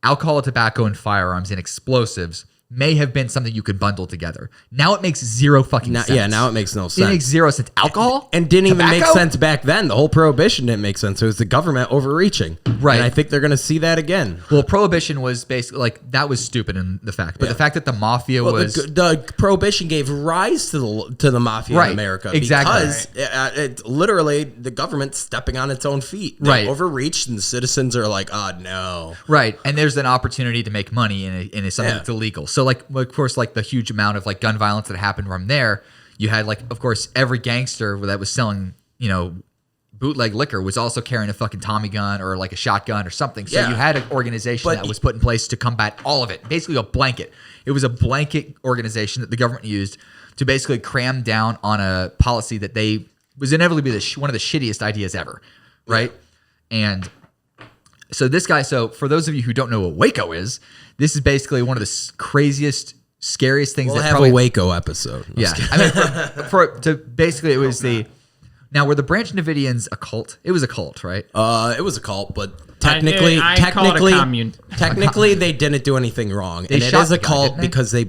alcohol, tobacco, and firearms and explosives may have been something you could bundle together. Now it makes zero fucking sense. Yeah, now it makes no It sense. makes zero sense. Alcohol? And didn't even make Tobacco? sense back then. The whole prohibition didn't make sense. It was the government overreaching. Right. And I think they're going to see that again. Well, prohibition was basically like that was stupid in the fact, but the fact that the mafia Well, was the prohibition gave rise to the mafia Right. in America. Exactly. Because it's literally the government stepping on its own feet. They Right. overreached and the citizens are like, oh, no. right, and there's an opportunity to make money in something Yeah. that's illegal. So, like, of course, like the huge amount of like gun violence that happened from there, you had like, of course, every gangster that was selling, bootleg liquor was also carrying a fucking Tommy gun or like a shotgun or something. So Yeah. you had an organization But that was put in place to combat all of it. Basically a blanket. It was a blanket organization that the government used to basically cram down on a policy that they was inevitably one of the shittiest ideas ever. Right. And so this guy, for those of you who don't know what Waco is, this is basically one of the craziest, scariest things We'll that have probably a Waco episode. I'm yeah, just kidding. I mean, to basically, it was now were the Branch Davidians a cult? It was a cult, right? It was a cult, but technically, I call it a commune. technically, they didn't do anything wrong, They and it shot is a the guy, cult didn't they? because they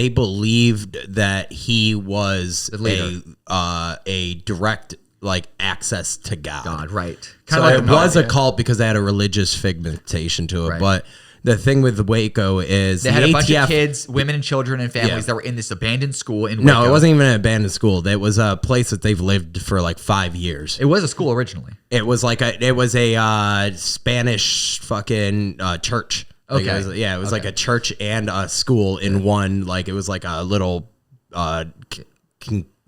believed that he was The leader. a direct like access to God. God, right? So Kind of like it was a cult because they had a religious pigmentation to it, Right. but. The thing with Waco is they the had a bunch ATF of kids, women and children and families Yeah. that were in this abandoned school in Waco. No, it wasn't even an abandoned school. It was a place that they've lived for like 5 years. It was a school originally. It was a Spanish fucking church. Like, Okay. it was like a church and a school in one. Like it was like a little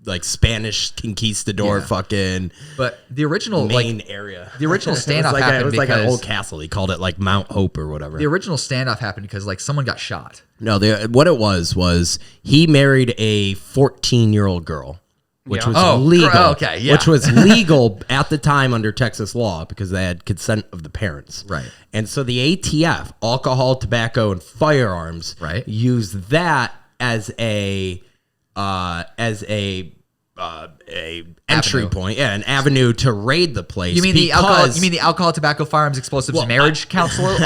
like Spanish conquistador Yeah. fucking But the original main area. the original standoff it happened was like an because- old castle. He called it like Mount Hope or whatever. the original standoff happened because like someone got shot. No, what it was he married a 14-year-old girl, which Yeah. was Oh, legal. okay, yeah. Which was legal at the time under Texas law because they had consent of the parents. Right. And so the ATF, alcohol, tobacco, and firearms, Right. used that as a entry Avenue. point, an avenue to raid the place. You mean the alcohol, tobacco, firearms, explosives, marriage counselor,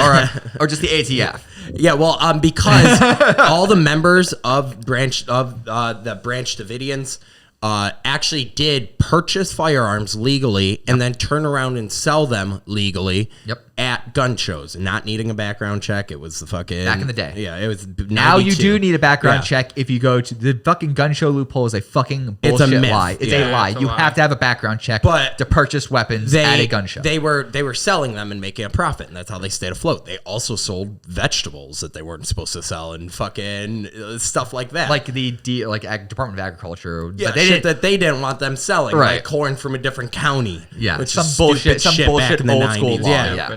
or just the ATF? Yeah, well, because all the members of the Branch Davidians actually did purchase firearms legally and then turn around and sell them legally Yep. at gun shows, not needing a background check. It was the fucking Back in the day. Yeah, it was. Now you 92. do need a background Yeah. check if you go to the fucking gun show loophole is a fucking It's a bullshit myth. lie. It's Yeah, a lie. it's a You lie. have to have a background check But to purchase weapons at a gun show. They were selling them and making a profit, and that's how they stayed afloat. They also sold vegetables that they weren't supposed to sell and fucking stuff like that. like the Department of Agriculture. yeah, but they shit didn't. that they didn't want them selling, Right. like corn from a different county. Yeah, which some is bullshit, stupid shit back in the old school 90s. law. Yeah. Yeah.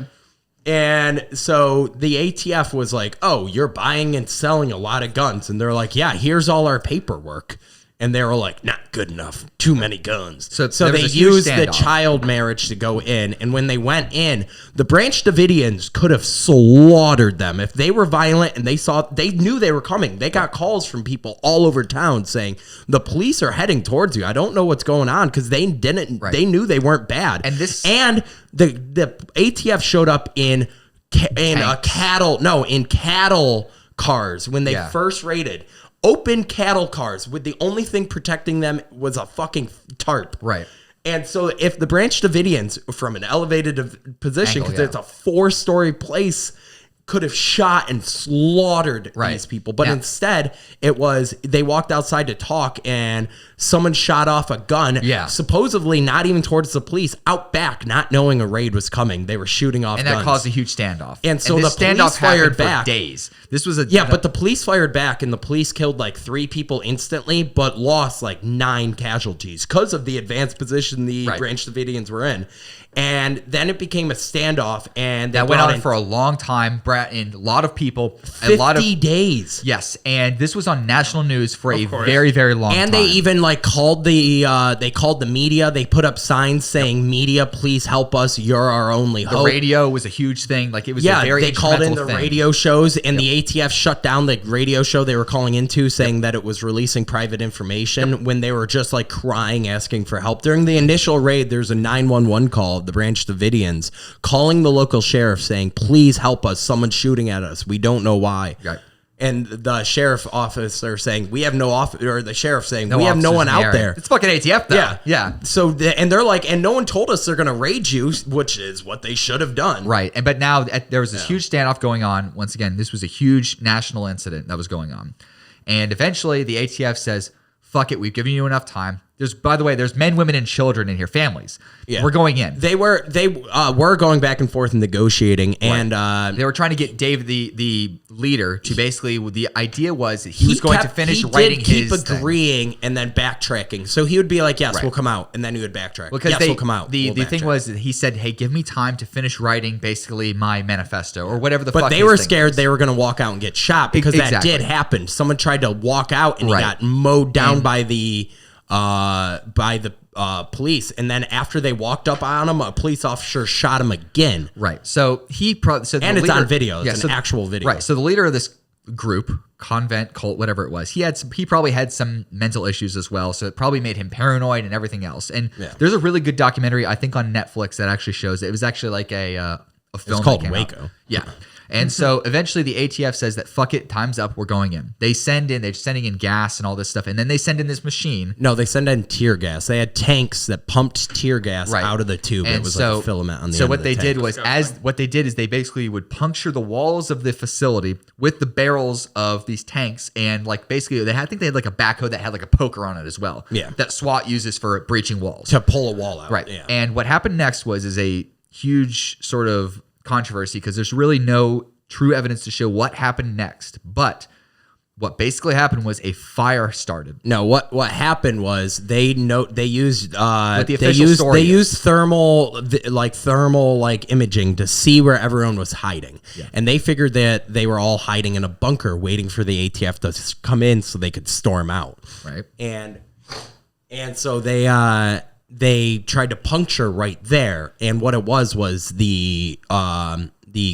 And so the ATF was like, oh, you're buying and selling a lot of guns. And they're like, yeah, here's all our paperwork. And they were like, not good enough. Too many guns. So they used the child marriage to go in. And when they went in, the Branch Davidians could have slaughtered them. If they were violent and they knew they were coming. They got calls from people all over town saying, the police are heading towards you. I don't know what's going on, because they knew they weren't bad. And the ATF showed up in cattle cars when they first raided. Open cattle cars with the only thing protecting them was a fucking tarp. Right. And so if the Branch Davidians, from an elevated position, because it's a 4-story place, could have shot and slaughtered these people. But instead, it was, they walked outside to talk and someone shot off a gun, supposedly not even towards the police, out back, not knowing a raid was coming. They were shooting off guns. And that caused a huge standoff. And so the police fired back. For days. This was but the police fired back, and the police killed like 3 people instantly, but lost like 9 casualties because of the advanced position the Branch Davidians were in. And then it became a standoff, and that went on for a long time. And a lot of people, 50 days. Yes, and this was on national news for a very, very long time. And they even like called the media. They put up signs saying, "Media, please help us. You're our only hope." The radio was a huge thing. Like, it was a very they called in the thing. radio shows, and the ATF shut down the radio show they were calling into, saying that it was releasing private information when they were just like crying, asking for help. During the initial raid, there's a 911 call. The Branch Davidians calling the local sheriff saying, please help us, someone's shooting at us, we don't know why. Right. And the sheriff officer saying, we have no or the sheriff saying, we have no one out there. It's fucking ATF though. Yeah. So and they're like, and no one told us they're gonna raid you, which is what they should have done. Right. But now there was this huge standoff going on. Once again, this was a huge national incident that was going on. And eventually the ATF says, fuck it, we've given you enough time. By the way, there's men, women, and children in here, families. Yeah. We're going in. They were going back and forth and negotiating, and they were trying to get Dave, the leader, to basically. The idea was that he was going to finish writing his. He keep agreeing and then backtracking. So he would be like, "Yes, we'll come out," and then he would backtrack. Because we'll come out. The thing was that he said, "Hey, give me time to finish writing basically my manifesto or whatever the." But they were scared they were going to walk out and get shot, because that did happen. Someone tried to walk out and he got mowed down by the police, and then after they walked up on him, a police officer shot him again. Right. So and it's on video. It's an actual video. Right. So the leader of this group, convent, cult, whatever it was, he probably had some mental issues as well. So it probably made him paranoid and everything else. And there's a really good documentary, I think, on Netflix that actually shows it. It was actually like a film. It's called Waco. Yeah. And so eventually the ATF says that fuck it, time's up, we're going in. They're sending in gas and all this stuff. And then they send in this machine. No, they send in tear gas. They had tanks that pumped tear gas out of the tube. And it was like a filament on the end of the tank. What they did is they basically would puncture the walls of the facility with the barrels of these tanks. And like basically I think they had like a backhoe that had like a poker on it as well. Yeah. That SWAT uses for breaching walls. To pull a wall out. Right. Yeah. And what happened next is a huge sort of controversy, because there's really no true evidence to show what happened next. But what basically happened was a fire started. No, what happened was they used thermal imaging to see where everyone was hiding. Yeah. And they figured that they were all hiding in a bunker waiting for the ATF to come in so they could storm out. Right. And so they tried to puncture right there, and what it was the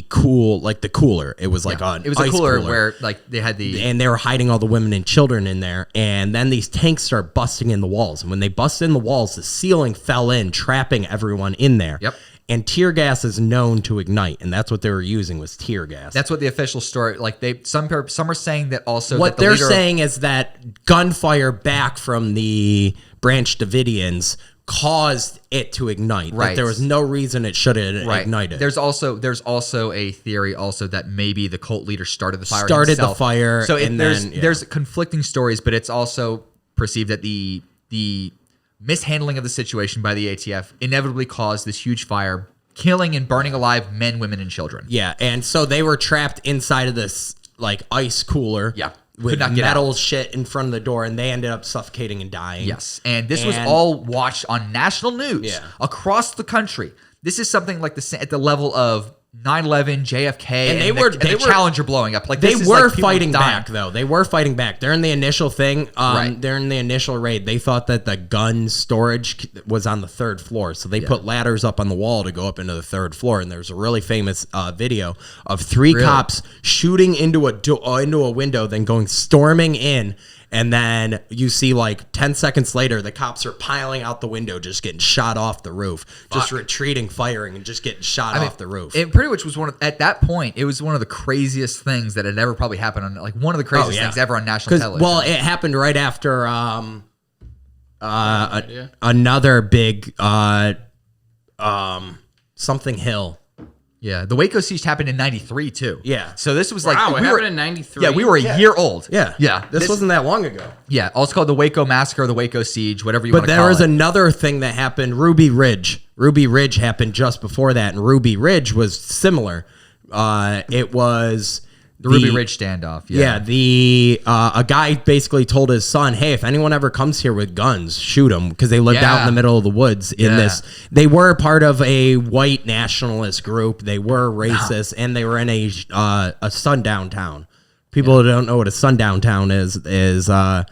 cooler. It was like it was a cooler where like they had and they were hiding all the women and children in there. And then these tanks start busting in the walls, and when they bust in the walls, the ceiling fell in, trapping everyone in there. Yep. And tear gas is known to ignite, and that's what they were using was tear gas. That's what the official story. Like some are saying that also. What they're saying is that gunfire back from the Branch Davidians caused it to ignite. Right. That there was no reason it should have ignited. There's also a theory also that maybe the cult leader started the fire. The fire. So there's conflicting stories, but it's also perceived that the mishandling of the situation by the ATF inevitably caused this huge fire, killing and burning alive men, women, and children. Yeah, and so they were trapped inside of this like ice cooler. Yeah. With metal shit in front of the door, and they ended up suffocating and dying. Yes, and this was all watched on national news across the country. This is something like at the level of 9/11, JFK, And they the were Challenger blowing up. Like they this is were like people fighting dying. back though. They were fighting back during the initial thing. Right. During the initial raid, they thought that the gun storage was on the 3rd floor, so they put ladders up on the wall to go up into the 3rd floor. And there's a really famous video of 3 cops shooting into a window, then going storming in. And then you see like 10 seconds later, the cops are piling out the window, just getting shot off the roof, just retreating, firing, and just getting shot off the roof. It pretty much was at that point, it was one of the craziest things that had ever probably happened on, like one of the craziest things ever on national television. Well, it happened right after another big something hill. Yeah, the Waco siege happened in 93 too. Yeah. So this was like Wow, it happened in 93? Yeah, we were a year old. Yeah. Yeah. This wasn't that long ago. Yeah, also called the Waco Massacre, the Waco Siege, whatever you want to call it. But there was another thing that happened, Ruby Ridge. Ruby Ridge happened just before that, and Ruby Ridge was similar. It was the Ruby Ridge standoff. Yeah, a guy basically told his son, "Hey, if anyone ever comes here with guns, shoot them," because they lived out in the middle of the woods. In this, they were part of a white nationalist group. They were racist, and they were in a sundown town. People who don't know what a sundown town is at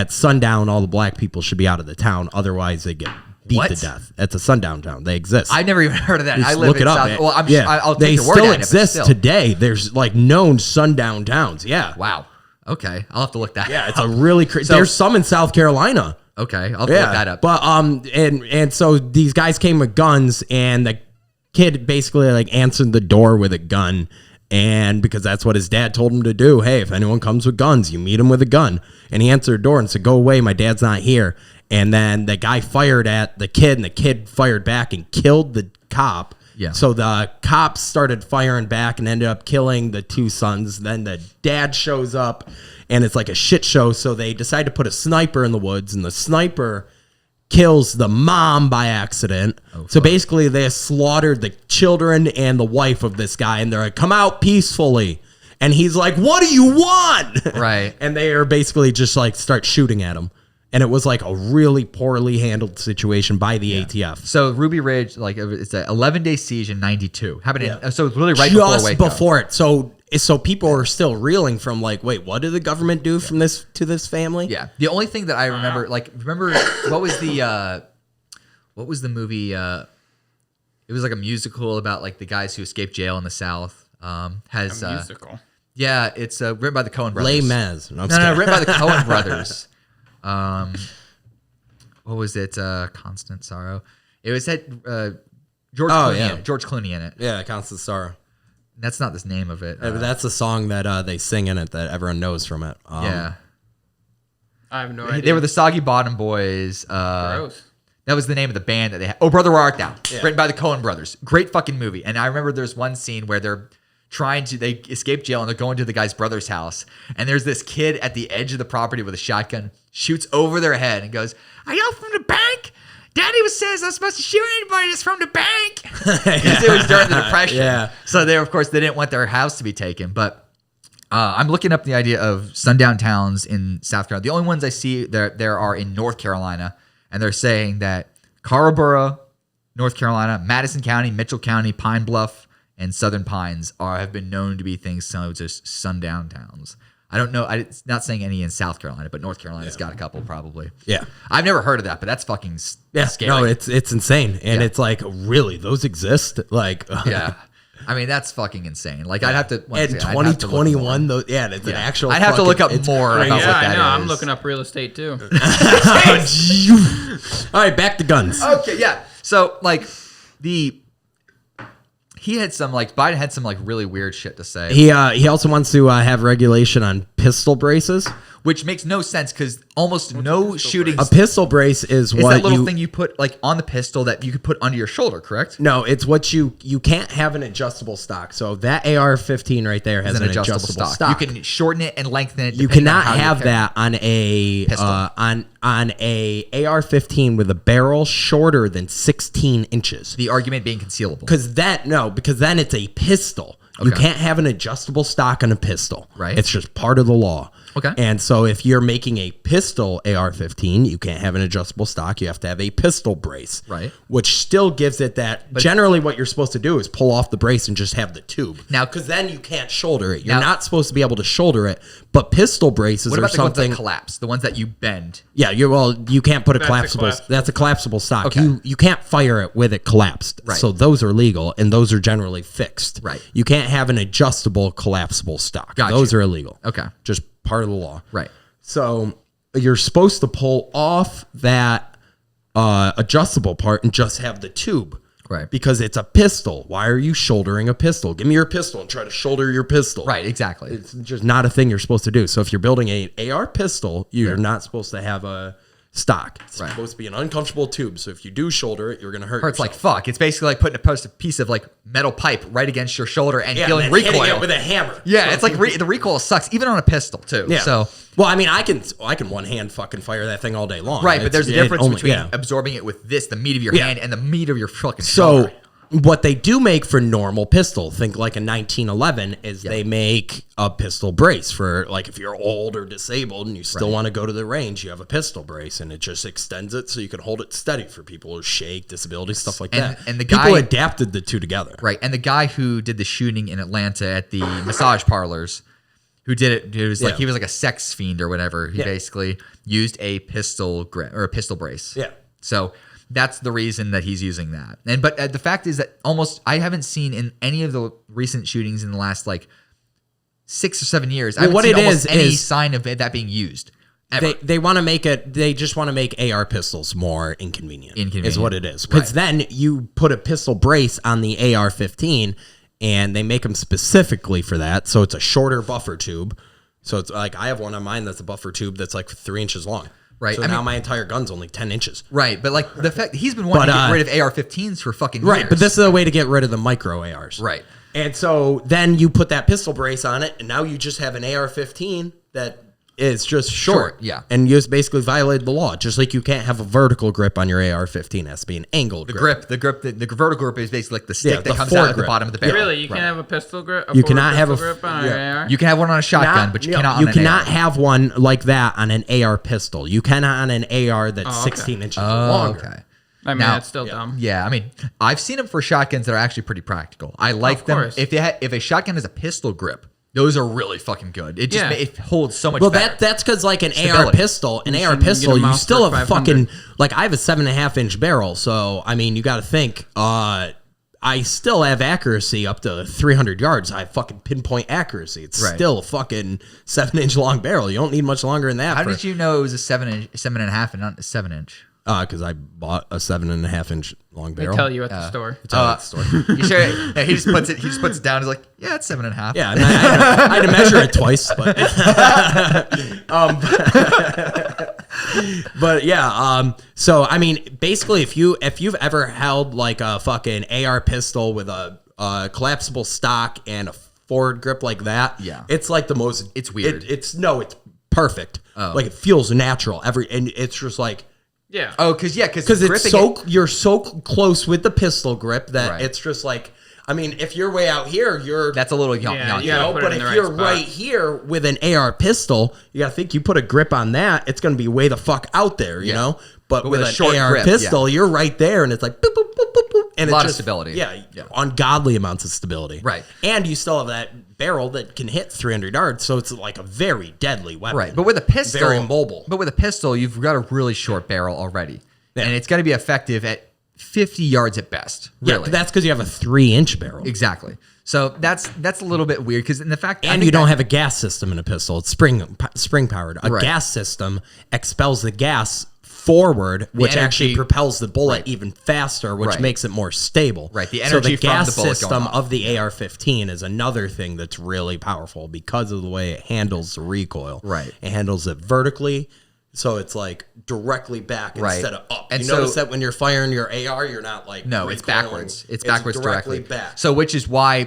sundown, all the black people should be out of the town. Otherwise, they get beat to death. It's a sundown town. They exist. I never even heard of that. I live look in it up. South. Well, I'll take they your word still at it, but exist still. today. There's like known sundown towns. Yeah. Wow. Okay, I'll have to look that. Yeah, it's a really crazy. There's some in South Carolina. Okay, I'll have to look that up. But and so these guys came with guns, and the kid basically like answered the door with a gun. And because that's what his dad told him to do. Hey, if anyone comes with guns, you meet him with a gun. And he answered the door and said, "Go away, my dad's not here." And then the guy fired at the kid, and the kid fired back and killed the cop. Yeah. So the cops started firing back and ended up killing the 2 sons. Then the dad shows up, and it's like a shit show. So they decide to put a sniper in the woods, and the sniper kills the mom by accident. So basically they slaughtered the children and the wife of this guy, and they're like, "Come out peacefully." And he's like, "What do you want?" Right. And they are basically just like start shooting at him. And it was like a really poorly handled situation by the ATF. So Ruby Ridge, like it's an 11-day siege in 92. Happened in, so it's really right before Just Waco. before it. So people are still reeling from like, wait, what did the government do from this to this family? Yeah. The only thing that I remember, remember what was the movie? It was like a musical about like the guys who escaped jail in the South. Has A musical. Yeah, it's written by the Coen brothers. Les Mis. No, written by the Coen brothers. What was it? Constant Sorrow. It was had George Clooney in it. Yeah, Constant Sorrow. That's not the name of it. But that's a song that they sing in it that everyone knows from it. Yeah. I have no idea. They were the Soggy Bottom Boys. Gross. That was the name of the band that they had. Oh, Brother Where Art Thou. Written by the Coen brothers. Great fucking movie. And I remember there's one scene where they escape jail and they're going to the guy's brother's house. And there's this kid at the edge of the property with a shotgun, shoots over their head and goes, "Are y'all from the bank? Daddy says I'm supposed to shoot anybody that's from the bank." Because it was during the Depression. Yeah. So they didn't want their house to be taken. But I'm looking up the idea of sundown towns in South Carolina. The only ones I see there are in North Carolina. And they're saying that Carrboro, North Carolina, Madison County, Mitchell County, Pine Bluff, and Southern Pines have been known to be things such as sundown towns. I don't know. It's not saying any in South Carolina, but North Carolina's got a couple probably. Yeah. I've never heard of that, but that's fucking scary. No, it's insane. And it's like, really, those exist? Like, yeah. I mean, that's fucking insane. Like, I'd have to. in 2021, though, it's an actual. I'd have to look up more about what Yeah, that I know. is. I'm looking up real estate too. All right, back to guns. Okay, yeah. So, like, Biden had some like really weird shit to say. He also wants to have regulation on pistol braces. Which makes no sense because almost no shootings. A pistol brace is what that little thing you put like on the pistol that you could put under your shoulder, correct? No, it's what you can't have an adjustable stock. So that AR-15 right there has an adjustable stock. You can shorten it and lengthen it. You cannot have that on a on a AR-15 with a barrel shorter than 16 inches. The argument being concealable. Because then it's a pistol. You can't have an adjustable stock on a pistol. Right. It's just part of the law. Okay. And so if you're making a pistol AR-15, you can't have an adjustable stock. You have to have a pistol brace. Right. Which still gives it that. Generally, what you're supposed to do is pull off the brace and just have the tube. Now, because then you can't shoulder it. You're not supposed to be able to shoulder it. But pistol braces What are about the ones something. that collapse? The ones that you bend? Yeah, you can't put a That's collapsible. That's a collapsible stock. Okay. You can't fire it with it collapsed. Right. So those are legal, and those are generally fixed. Right. You can't have an adjustable collapsible stock. Gotcha. Those are illegal. Okay. Just part of the law. Right. So you're supposed to pull off that adjustable part and just have the tube. Right. Because it's a pistol. Why are you shouldering a pistol? Give me your pistol and try to shoulder your pistol. Right, exactly. It's just not a thing you're supposed to do. So if you're building an AR pistol, you're not supposed to have a stock. It's supposed to be an uncomfortable tube. So if you do shoulder it, you're going to hurt Hurts yourself. like fuck. It's basically like putting a piece of like metal pipe right against your shoulder and feeling and then hitting recoil. it with a hammer. Yeah, it's like the recoil sucks, even on a pistol too. Yeah. So well, I mean, I can one hand fucking fire that thing all day long. right, but there's a difference between yeah. absorbing it with the meat of your Yeah. hand, and the meat of your fucking So shoulder. what they do make for normal pistol, think like a 1911, is they make a pistol brace for like if you're old or disabled and you still want to go to the range, you have a pistol brace and it just extends it so you can hold it steady for people who shake, disability, stuff like that. And the people guy adapted the two together. Right, and the guy who did the shooting in Atlanta at the massage parlors, who did it, it was like he was like a sex fiend or whatever. He basically used a pistol grip or a pistol brace. Yeah. So that's the reason that he's using that. And but the fact is that I haven't seen in any of the recent shootings in the last like 6 or 7 years. I haven't what seen it almost is any sign of that being used. Ever. They want to make it. They just want to make AR pistols more inconvenient. Is what it is. Because then you put a pistol brace on the AR-15, and they make them specifically for that. So it's a shorter buffer tube. So it's like I have one on mine that's a buffer tube that's like 3 inches long. Right. So now my entire gun's only 10 inches. Right, but like the fact he's been wanting to get rid of AR-15s for fucking years. Right, but this is a way to get rid of the micro ARs. Right. And so then you put that pistol brace on it, and now you just have an AR-15 that is just short. Yeah. And you just basically violated the law. Just like you can't have a vertical grip on your AR-15. It has to be an angled grip. The vertical grip is basically like the stick Yeah, that the comes out at the foregrip. bottom of the barrel. Really, you can't have a pistol grip. You cannot have a grip on an AR. You can have one on a shotgun, but you cannot on You an cannot AR. have one like that on an AR pistol. You cannot on an AR that's 16 inches longer. Okay. I mean, Now- that's still dumb. Yeah, I mean, I've seen them for shotguns that are actually pretty practical. I like them. course. If a shotgun has a pistol grip, those are really fucking good. It just Yeah. it holds so much Well, better. that's because like an AR Stability. pistol, You shouldn't get a you mouse still for have 500. fucking like I have a 7.5-inch barrel, so I mean you got to think. I still have accuracy up to 300 yards. I have fucking pinpoint accuracy. It's Right. still a fucking 7-inch long barrel. You don't need much longer than that. How did you know it was a 7.5 and not a 7-inch? Because I bought a 7.5-inch long They barrel. tell you at the store. Tell you the story. You sure? Yeah, he just puts it down. He's like, yeah, it's 7.5. Yeah, I, mean, I had to measure it twice, but but yeah. So I mean, basically, if you've ever held like a fucking AR pistol with a collapsible stock and a forward grip like that, Yeah. it's like the most. It's weird. It's perfect. Oh. Like it feels natural. And it's just like. Yeah. Oh, because Because you're so close with the pistol grip that Right. it's just like, I mean, if you're way out here, you're that's a little Yeah, yonky. you gotta put it but in if the right you're spot. right here with an AR pistol, you gotta think you put a grip on that, it's gonna be way the fuck out there, you Yeah. know. But with with a an short AR grip, pistol, you're right there, and it's like boop boop boop boop boop, and A lot it's of stability. Yeah, Yeah. ungodly amounts of stability. Right. And you still have that barrel that can hit 300 yards, so it's like a very deadly weapon. Right, but with a pistol, very mobile. But with a pistol, you've got a really short barrel already, Yeah. and it's going to be effective at 50 yards at best. Really. Yeah, that's because you have a 3-inch barrel. exactly. So that's a little bit weird because in the fact, I And think you don't that- have a gas system in a pistol. It's spring powered. A Right. gas system expels the gas forward, which actually energy- propels the bullet Right. even faster, which Right. makes it more stable. Right, the so energy the from gas the bullet going system off. of the AR-15 is another thing that's really powerful because of the way it handles the recoil. Right. It handles it vertically. So it's like directly back Right. instead of up. And you so- notice that when you're firing your AR, you're not like No, it's recoiling. backwards. It's backwards directly. back. So which is why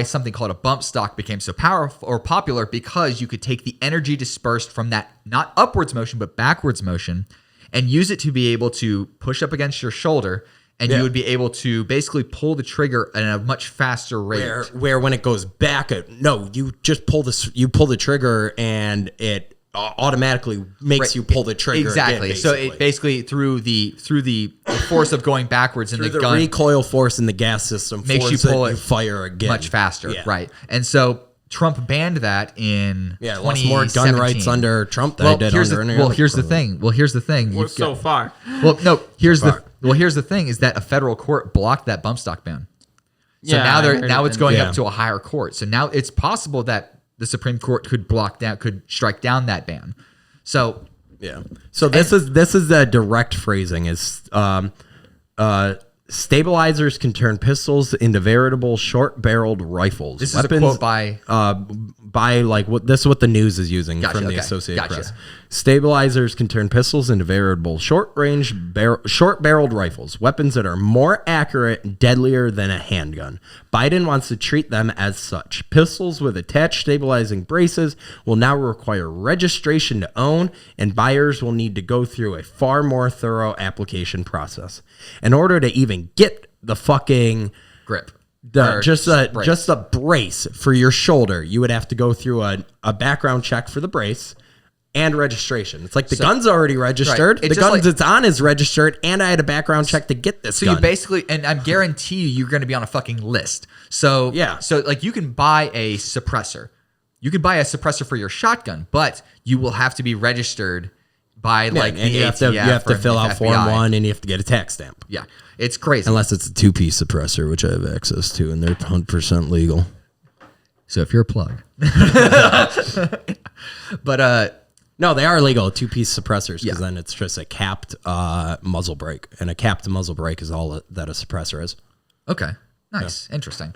something called a bump stock became so powerful or popular, because you could take the energy dispersed from that not upwards motion but backwards motion and use it to be able to push up against your shoulder and you would be able to basically pull the trigger at a much faster rate. Where when it goes back, you just pull the trigger and it automatically makes you pull the trigger. Exactly. Again, so it basically through the force of going backwards in the gun, recoil force in the gas system makes you pull it fire again much faster. Right. And so Trump banned that in 2017. Lost more gun rights under Trump than I did under any other here's the thing. Here's the thing. Well, so far. Well, no. Here's the thing is that a federal court blocked that bump stock ban. So now it's going up to a higher court. So now it's possible that the Supreme Court could strike down that ban. So So this is the direct phrasing is stabilizers can turn pistols into veritable short-barreled rifles. This is a quote by this is what the news is using from the Associated Press. Stabilizers can turn pistols into veritable short-barreled rifles, weapons that are more accurate and deadlier than a handgun. Biden wants to treat them as such. Pistols with attached stabilizing braces will now require registration to own, and buyers will need to go through a far more thorough application process. In order to even get the fucking grip, just a brace for your shoulder, you would have to go through a background check for the brace and registration. It's like the gun's already registered. Right. The gun it's on is registered, and I had a background check to get this gun. So you basically, and I guarantee you're going to be on a fucking list. So so like you can buy a suppressor. You can buy a suppressor for your shotgun, but you will have to be registered by the ATF. You have to fill out FBI. Form 1, and you have to get a tax stamp. Yeah, it's crazy. Unless it's a 2-piece suppressor, which I have access to, and they're 100% legal. So if you're a plug. But no, they are legal, 2-piece suppressors, because then it's just a capped muzzle brake, and a capped muzzle brake is all that a suppressor is. Okay, nice, interesting.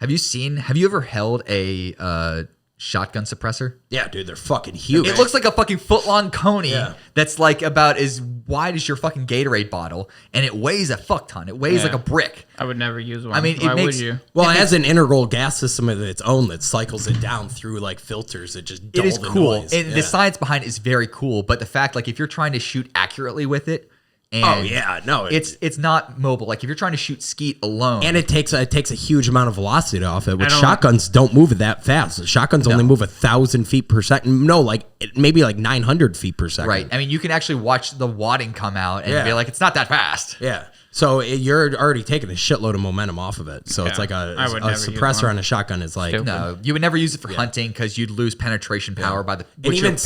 Have you ever held a shotgun suppressor? Yeah, dude, they're fucking huge. It looks like a fucking foot-long coney that's like about as wide as your fucking Gatorade bottle, and it weighs a fuck ton. It weighs like a brick. I would never use one. I mean, why would you? Well, it has an integral gas system of its own that cycles it down through like filters that just dull it is the cool. noise. And the science behind it is very cool, but the fact, like, if you're trying to shoot accurately with it, and it's not mobile. Like if you're trying to shoot skeet alone, and it takes a huge amount of velocity off it. Which shotguns don't move it that fast. Shotguns only move 1,000 feet per second. No, maybe 900 feet per second. Right. I mean, you can actually watch the wadding come out and be like, it's not that fast. Yeah. So you're already taking a shitload of momentum off of it. So it's like a suppressor on a shotgun is like no, you would never use it for hunting because you'd lose penetration power by the and even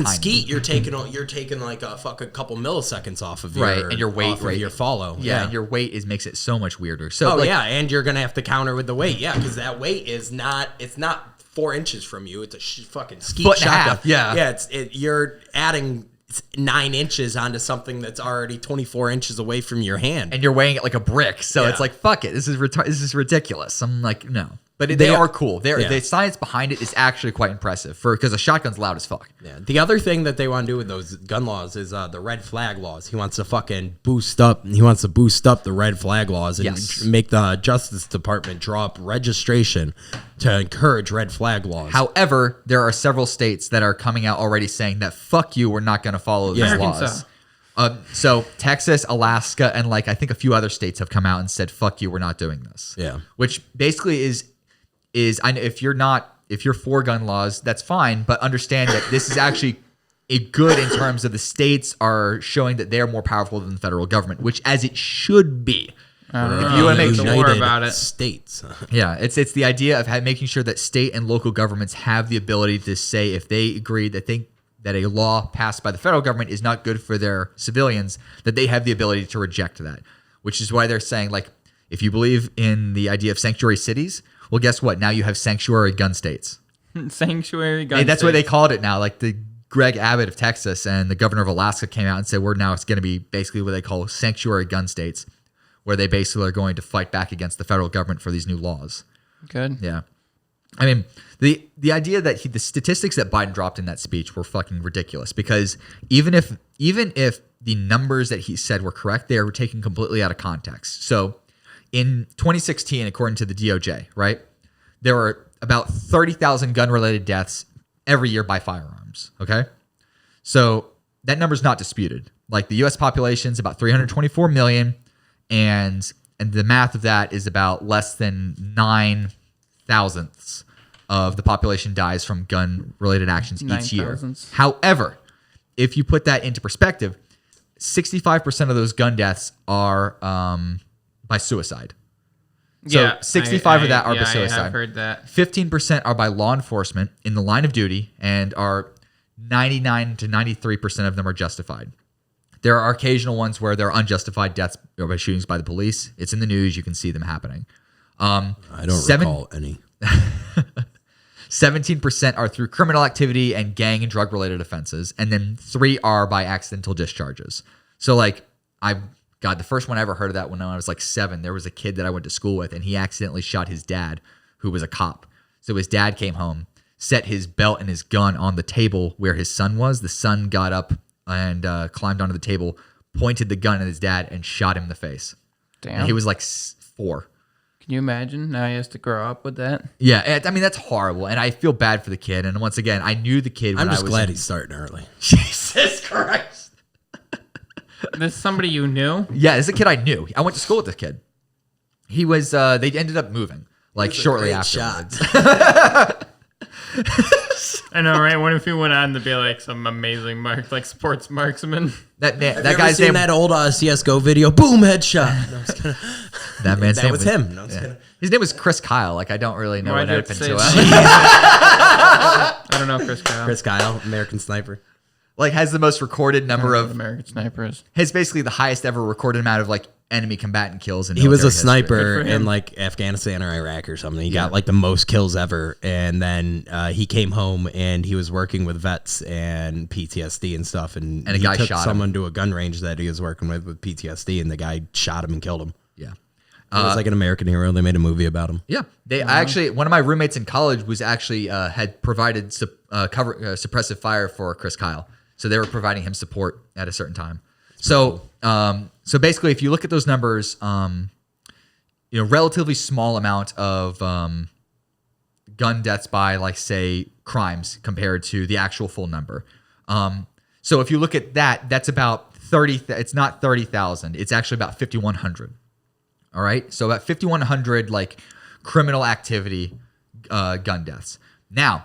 skeet you're taking like a fucking couple milliseconds off of your and your weight your follow. And your weight makes it so much weirder. So and you're gonna have to counter with the weight, because that weight is not 4 inches from you. It's a fucking skeet foot and shotgun. a half. Yeah, you're adding 9 inches onto something that's already 24 inches away from your hand, and you're weighing it like a brick. So it's like, fuck it, this is ridiculous. I'm like, no, but they are cool. The science behind it is actually quite impressive because a shotgun's loud as fuck. Yeah. The other thing that they want to do with those gun laws is the red flag laws. He wants to fucking boost up the red flag laws and make the Justice Department draw up registration to encourage red flag laws. However, there are several states that are coming out already saying that fuck you, we're not going to follow these laws. So Texas, Alaska, and I think a few other states have come out and said, fuck you, we're not doing this. Yeah. Which basically is if you're for gun laws, that's fine, but understand that this is actually a good in terms of the states are showing that they're more powerful than the federal government, which as it should be. If you want to make the war about it, states. It's the idea of making sure that state and local governments have the ability to say if they agree that a law passed by the federal government is not good for their civilians, that they have the ability to reject that. Which is why they're saying, if you believe in the idea of sanctuary cities, well, guess what? Now you have sanctuary gun states. Sanctuary gun states. That's what they called it now. Like the Greg Abbott of Texas and the governor of Alaska came out and said, it's going to be basically what they call sanctuary gun states, where they basically are going to fight back against the federal government for these new laws. Good. Yeah. I mean, the idea that the statistics that Biden dropped in that speech were fucking ridiculous, because even if the numbers that he said were correct, they are taken completely out of context. So in 2016, according to the DOJ, right, there were about 30,000 gun-related deaths every year by firearms, okay? So that number's not disputed. The U.S. population is about 324 million, and the math of that is about less than 9,000ths of the population dies from gun-related actions each year. 9,000ths. However, if you put that into perspective, 65% of those gun deaths are by suicide. So 65 of that are by suicide. I have heard that. 15% are by law enforcement in the line of duty, and are 99 to 93% of them are justified. There are occasional ones where there are unjustified deaths by shootings by the police. It's in the news. You can see them happening. I don't recall any. 17% are through criminal activity and gang and drug related offenses. And then 3 are by accidental discharges. So like the first one I ever heard of that when I was like 7, there was a kid that I went to school with and he accidentally shot his dad who was a cop. So his dad came home, set his belt and his gun on the table where his son was. The son got up and climbed onto the table, pointed the gun at his dad and shot him in the face. Damn. And he was like 4. Can you imagine? Now he has to grow up with that. Yeah, I mean, that's horrible. And I feel bad for the kid. And once again, I knew the kid when I'm just I was glad he's starting early. Jesus Christ. This is somebody you knew? Yeah, this is a kid I knew. I went to school with this kid. He was, they ended up moving, like shortly afterwards. I know, right? What if he went on to be like some amazing like sports marksman? That guy's name. That old CS:GO video. Boom, headshot. No, that man's name was him. No, his name was Chris Kyle. Like I don't really know what happened to him. I don't know Chris Kyle. Chris Kyle, American Sniper. Like has the most recorded number of American Snipers. Has basically the highest ever recorded amount of like enemy combatant kills. He was a sniper in like Afghanistan or Iraq or something. He got like the most kills ever, and then he came home and he was working with vets and PTSD and stuff, and a he guy took shot someone to a gun range that he was working with PTSD, and the guy shot him and killed him. Yeah. It was like an American hero. They made a movie about him. Yeah, I actually one of my roommates in college was actually had provided suppressive fire for Chris Kyle, so they were providing him support at a certain time. So, so basically, if you look at those numbers, relatively small amount of gun deaths by like say crimes compared to the actual full number. So if you look at that, that's about 30. It's not 30,000. It's actually about 5,100. All right. So about 5,100 like criminal activity gun deaths. Now,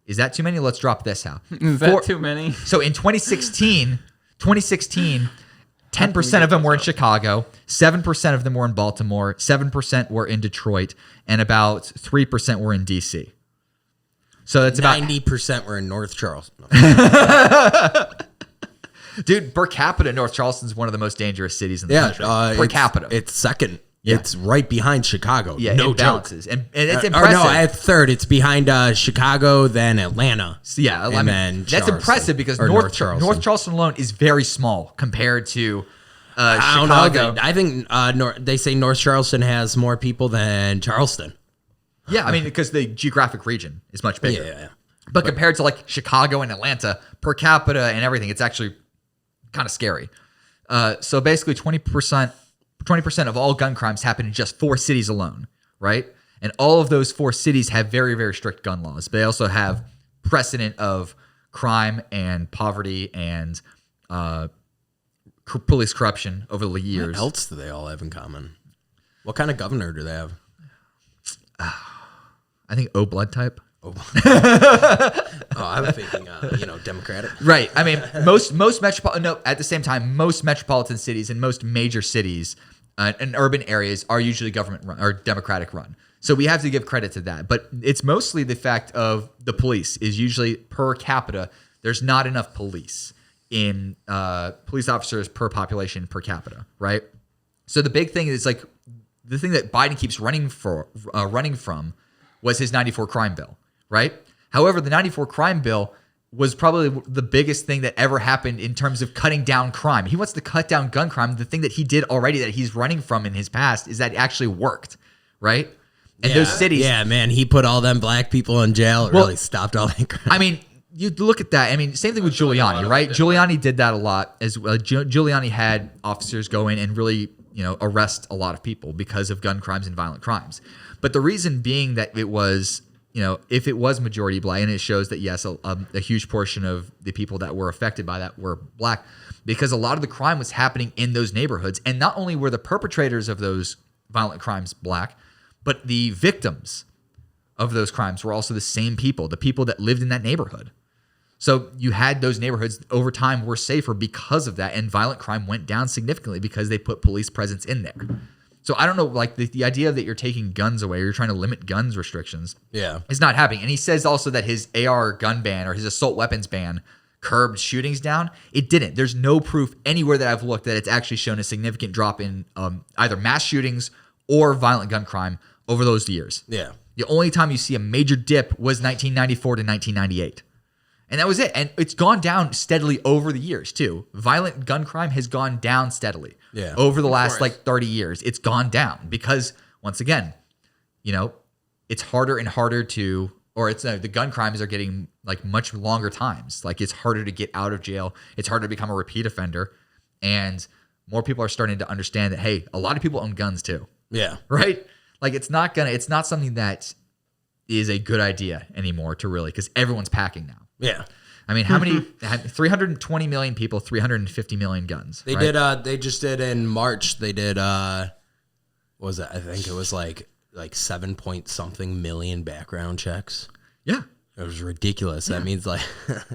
is that too many? Let's drop this out. Is that too many? So in 2016, 10% of them were in Chicago, 7% of them were in Baltimore, 7% were in Detroit, and about 3% were in DC. So that's about 90% were in North Charleston. Dude, per capita, North Charleston is one of the most dangerous cities in the country. Per capita. It's second. Yeah. It's right behind Chicago. Yeah, no it balances. And it's impressive. Or no, at third. It's behind Chicago, then Atlanta. Yeah, and then that's impressive because North Charleston alone is very small compared to Chicago. I think they say North Charleston has more people than Charleston. Yeah, I mean, because the geographic region is much bigger. Yeah. But compared to like Chicago and Atlanta, per capita and everything, it's actually kind of scary. So basically 20% of all gun crimes happen in just 4 cities alone, right? And all of those 4 cities have very, very strict gun laws. But they also have precedent of crime and poverty and police corruption over the years. What else do they all have in common? What kind of governor do they have? I think O blood type. I'm thinking, Democratic. Right. I mean, most at the same time, most metropolitan cities and most major cities and urban areas are usually government run or Democratic run. So we have to give credit to that. But it's mostly the fact of the police is usually per capita. There's not enough police in police officers per population per capita. Right. So the big thing is like the thing that Biden keeps running from was his 94 crime bill. Right. However, the 94 crime bill was probably the biggest thing that ever happened in terms of cutting down crime. He wants to cut down gun crime. The thing that he did already that he's running from in his past is that it actually worked. Right. And those cities. Yeah, man. He put all them black people in jail. It really stopped all that crime. I mean, you look at that. I mean, same thing with Giuliani, right? Giuliani did that a lot as well. Giuliani had officers go in and really, arrest a lot of people because of gun crimes and violent crimes. But the reason being that it was if it was majority black, and it shows that, yes, a huge portion of the people that were affected by that were black, because a lot of the crime was happening in those neighborhoods. And not only were the perpetrators of those violent crimes black, but the victims of those crimes were also the same people, the people that lived in that neighborhood. So you had those neighborhoods over time were safer because of that, and violent crime went down significantly because they put police presence in there. So I don't know, like the idea that you're taking guns away, or you're trying to limit guns restrictions, is not happening. And he says also that his AR gun ban or his assault weapons ban curbed shootings down. It didn't. There's no proof anywhere that I've looked that it's actually shown a significant drop in either mass shootings or violent gun crime over those years. Yeah. The only time you see a major dip was 1994 to 1998. And that was it. And it's gone down steadily over the years, too. Violent gun crime has gone down steadily. Yeah. Over the last, 30 years. It's gone down because, once again, it's harder and harder to, or the gun crimes are getting, much longer times. It's harder to get out of jail. It's harder to become a repeat offender. And more people are starting to understand that, hey, a lot of people own guns, too. Yeah. Right? It's not something that is a good idea anymore to really, because everyone's packing now. Yeah. I mean, how many? 320 million people, 350 million guns. They right? did. They just did in March. They did. What was it? I think it was like 7 point something million background checks. Yeah. It was ridiculous. Yeah. That means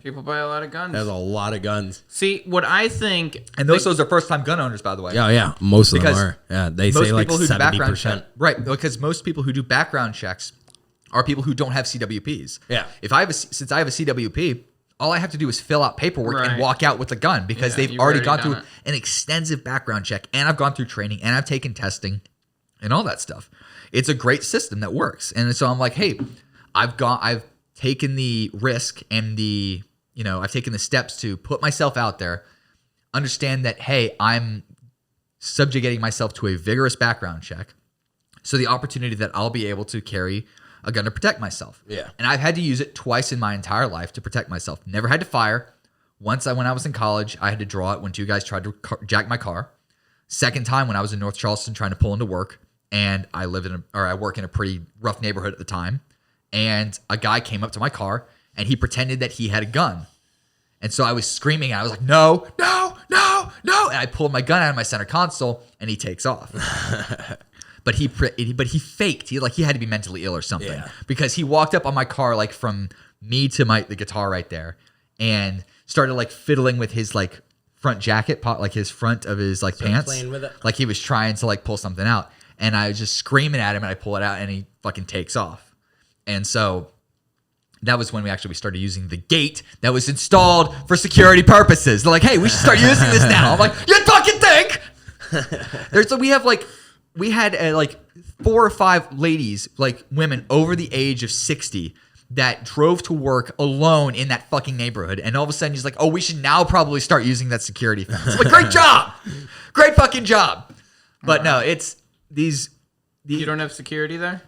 people buy a lot of guns. There's a lot of guns. See, what I think, and those are first time gun owners, by the way. Yeah. Most of them are. Yeah, they say 70%. Right, because most people who do background checks are people who don't have CWPs. Yeah. Since I have a CWP, all I have to do is fill out paperwork and walk out with a gun because they've already gone through an extensive background check, and I've gone through training, and I've taken testing and all that stuff. It's a great system that works. And so I'm like, hey, I've taken the risk and I've taken the steps to put myself out there, understand that, hey, I'm subjugating myself to a vigorous background check. So the opportunity that I'll be able to carry a gun to protect myself. Yeah. And I've had to use it twice in my entire life to protect myself. Never had to fire. Once when I was in college, I had to draw it when two guys tried to jack my car. Second time when I was in North Charleston trying to pull into work, and I work in a pretty rough neighborhood at the time, and a guy came up to my car and he pretended that he had a gun. And so I was screaming and I was like, no, no, no, no. And I pulled my gun out of my center console and he takes off. But he faked. He had to be mentally ill or something, because he walked up on my car from me to the guitar right there, and started fiddling with his front jacket, his front of his pants, playing with it. He was trying to pull something out. And I was just screaming at him, and I pull it out, and he fucking takes off. And so that was when we started using the gate that was installed for security purposes. They're like, hey, we should start using this now. I'm like, you fucking think? We had 4 or 5 ladies, women over the age of 60, that drove to work alone in that fucking neighborhood. And all of a sudden he's like, oh, we should now probably start using that security fence. I'm like, great job. Great fucking job. But no, it's these. You don't have security there?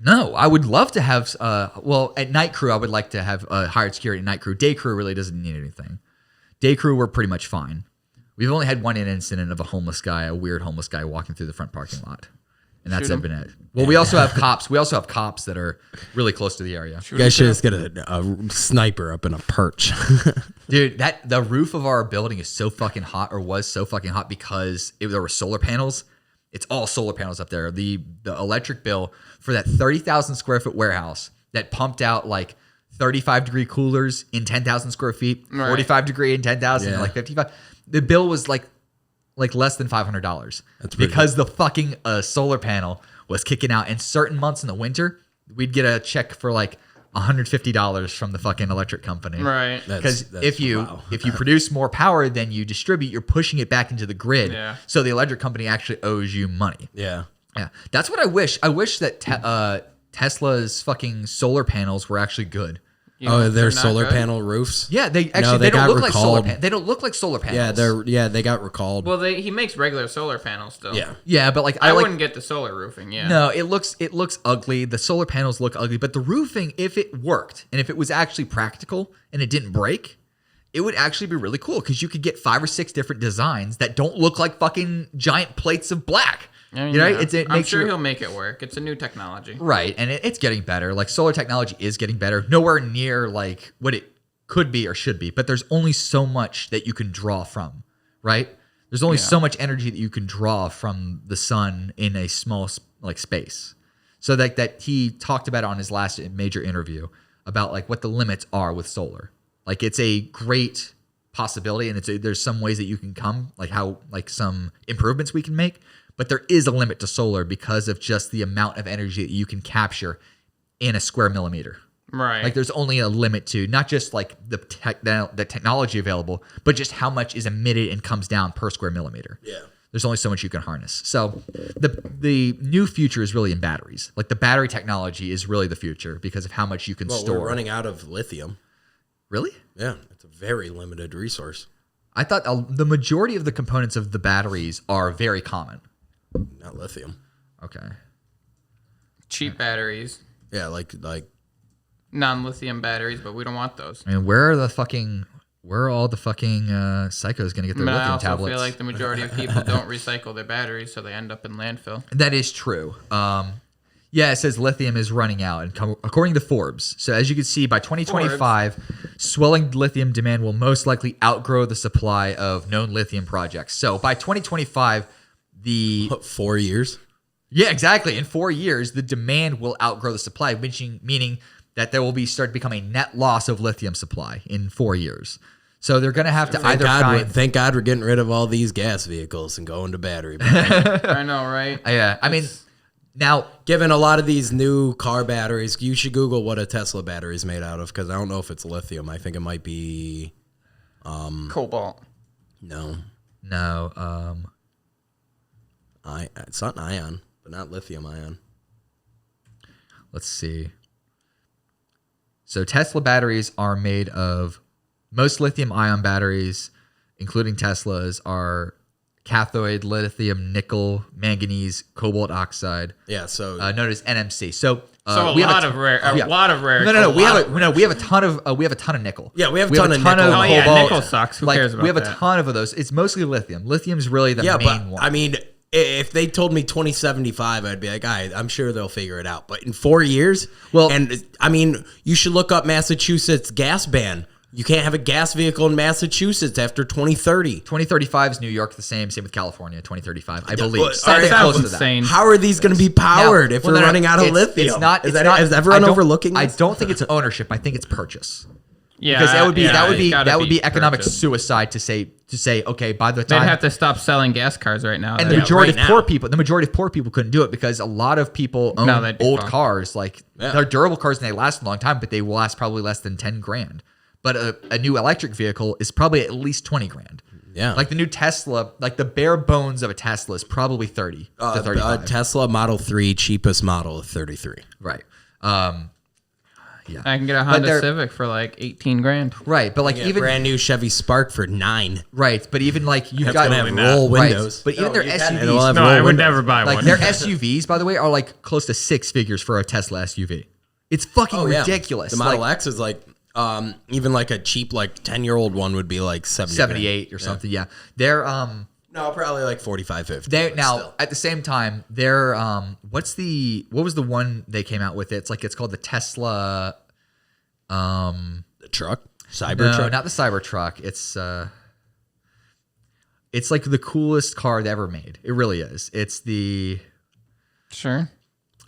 No, I would love to have, at night crew, I would like to have hired security at night crew. Day crew really doesn't need anything. Day crew, we're pretty much fine. We've only had one incident of a weird homeless guy walking through the front parking lot. And that's been it. Well, we also have cops. We also have cops that are really close to the area. You guys should just get a sniper up in a perch. Dude, the roof of our building is so fucking hot, or was so fucking hot, because there were solar panels. It's all solar panels up there. The electric bill for that 30,000 square foot warehouse that pumped out 35-degree coolers in 10,000 square feet, 45-degree in 10,000, and 55. The bill was less than $500. That's because the fucking solar panel was kicking out. And certain months in the winter, we'd get a check for $150 from the fucking electric company. Right. Because if you produce more power than you distribute, you're pushing it back into the grid. Yeah. So the electric company actually owes you money. Yeah. Yeah. That's what I wish. I wish that Tesla's fucking solar panels were actually good. They're solar panel roofs? Yeah, they don't look like solar panels. They don't look like solar panels. They got recalled. Well, he makes regular solar panels still. Yeah. Yeah, but I wouldn't get the solar roofing, yeah. No, it looks ugly. The solar panels look ugly, but the roofing, if it worked and if it was actually practical and it didn't break, it would actually be really cool, because you could get 5 or 6 different designs that don't look like fucking giant plates of black. I mean, You know, yeah. it I'm makes sure you- he'll make it work. It's a new technology. Right, and it's getting better. Like solar technology is getting better. Nowhere near like what it could be or should be, but there's only so much that you can draw from, right? There's only so much energy that you can draw from the sun in a small like space. So that he talked about on his last major interview about like what the limits are with solar. Like it's a great possibility, and there's some ways that you can come, like how like some improvements we can make, but there is a limit to solar because of just the amount of energy that you can capture in a square millimeter. Right. Like there's only a limit to not just like the technology available, but just how much is emitted and comes down per square millimeter. Yeah. There's only so much you can harness. So the new future is really in batteries. Like the battery technology is really the future because of how much you can store. We're running out of lithium. Really? Yeah, it's a very limited resource. I thought the majority of the components of the batteries are very common. Not lithium. Okay. Cheap batteries, Yeah, like non-lithium batteries, but we don't want those. I mean, where are all the fucking psychos going to get their But I lithium also tablets? feel like the majority of people don't recycle their batteries, so they end up in landfill. That is true. Yeah, it says lithium is running out, and according to Forbes. So as you can see, by 2025, swelling lithium demand will most likely outgrow the supply of known lithium projects. So by 2025, 4 years. Yeah, exactly. In 4 years, the demand will outgrow the supply, meaning that there will start to become a net loss of lithium supply in 4 years. So they're going to have to Thank God we're getting rid of all these gas vehicles and going to battery. I know, right? Yeah, I mean, now Given a lot of these new car batteries, you should Google what a Tesla battery is made out of because I don't know if it's lithium. I think it might be Cobalt. no. It's not an ion, but not lithium ion. Let's see. So Tesla batteries are made of most lithium-ion batteries, including Tesla's, are cathode lithium, nickel, manganese, cobalt oxide, Yeah, so known as NMC. So So we a have lot of rare. No. We have a ton of nickel. Yeah, we have a ton of nickel. Oh, yeah, cobalt. nickel sucks. Who Like cares about we have that? a ton of those. It's mostly lithium. Lithium's really the main one. I mean, if they told me 2075, I'd be like, all right, I'm sure they'll figure it out. But in 4 years, and I mean, you should look up Massachusetts gas ban. You can't have a gas vehicle in Massachusetts after 2030. 2035 is New York, the same with California, 2035, I believe. well, Something that close sounds to that. insane. How are these going to be powered if we're running out of lithium? It's not. Is Is everyone overlooking I this? don't think it's ownership. I think it's purchase. Yeah, Because that would be it's gotta economic purchased. suicide to say okay, by the They'd time have to stop selling gas cars right now. and They're- the majority right of poor now. people couldn't do it because a lot of people own No, they'd be old fucked. cars. Like they're durable cars and they last a long time, but they will last probably less than 10 grand. But a new electric vehicle is probably at least 20 grand. Yeah. Like the new Tesla, like the bare bones of a Tesla is probably 30 to 35. Tesla Model 3, cheapest model of 33. Right. I can get a Honda they're- Civic for like 18 grand. Right. But like Yeah, even brand new Chevy Spark for 9. right. But even like you've That's got gonna have roll right. windows. But even their SUVs, It'll have No, roll I would windows. never buy like one. their SUVs, by the way, are like close to 6 figures for a Tesla SUV. It's fucking Oh, yeah. ridiculous. The Model Like, X is like, even like a cheap, like 10-year-old one would be like 78 or something. Yeah. They're No, probably like 45, 50. they now at the same time they're what was the one they came out with? It's called the Tesla The truck? no, Cybertruck? not the Cybertruck. It's like the coolest car they ever made. It really is. It's the Sure.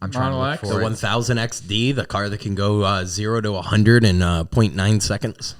I'm trying Model to look X? for The it. 1000 XD, the car that can go 0 to 100 in 0.9 seconds.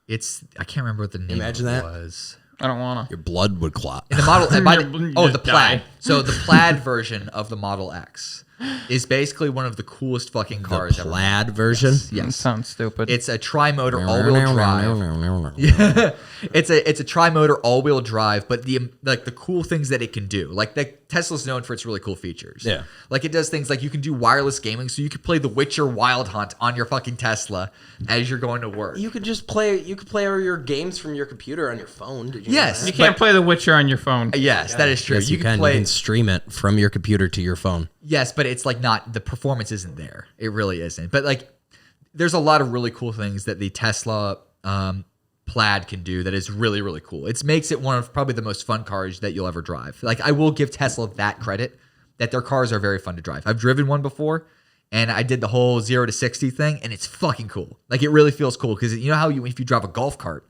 I can't remember what the name Imagine of it that. was. I don't want to. Your blood would clot. And the model You the just plaid. die. So the plaid version of the Model X is basically one of the coolest fucking cars The ever. plaid version? That Yes. sounds stupid. It's a tri-motor all-wheel drive. It's a tri-motor all-wheel drive, but the cool things that it can do, like Tesla's known for its really cool features. Yeah. Like it does things like you can do wireless gaming, so you can play The Witcher Wild Hunt on your fucking Tesla as you're going to work. You could play your games from your computer on your phone. Did you know Yes. that? you can't play The Witcher on your phone. Yes, that is true. Yes, you can. play. You can stream it from your computer to your phone. Yes, but it's like not the performance isn't there. It really isn't. But like, there's a lot of really cool things that the Tesla Plaid can do that is really, really cool. It makes it one of probably the most fun cars that you'll ever drive. Like, I will give Tesla that credit, that their cars are very fun to drive. I've driven one before, and I did the whole 0 to 60 thing, and it's fucking cool. Like, it really feels cool, because you know how if you drive a golf cart,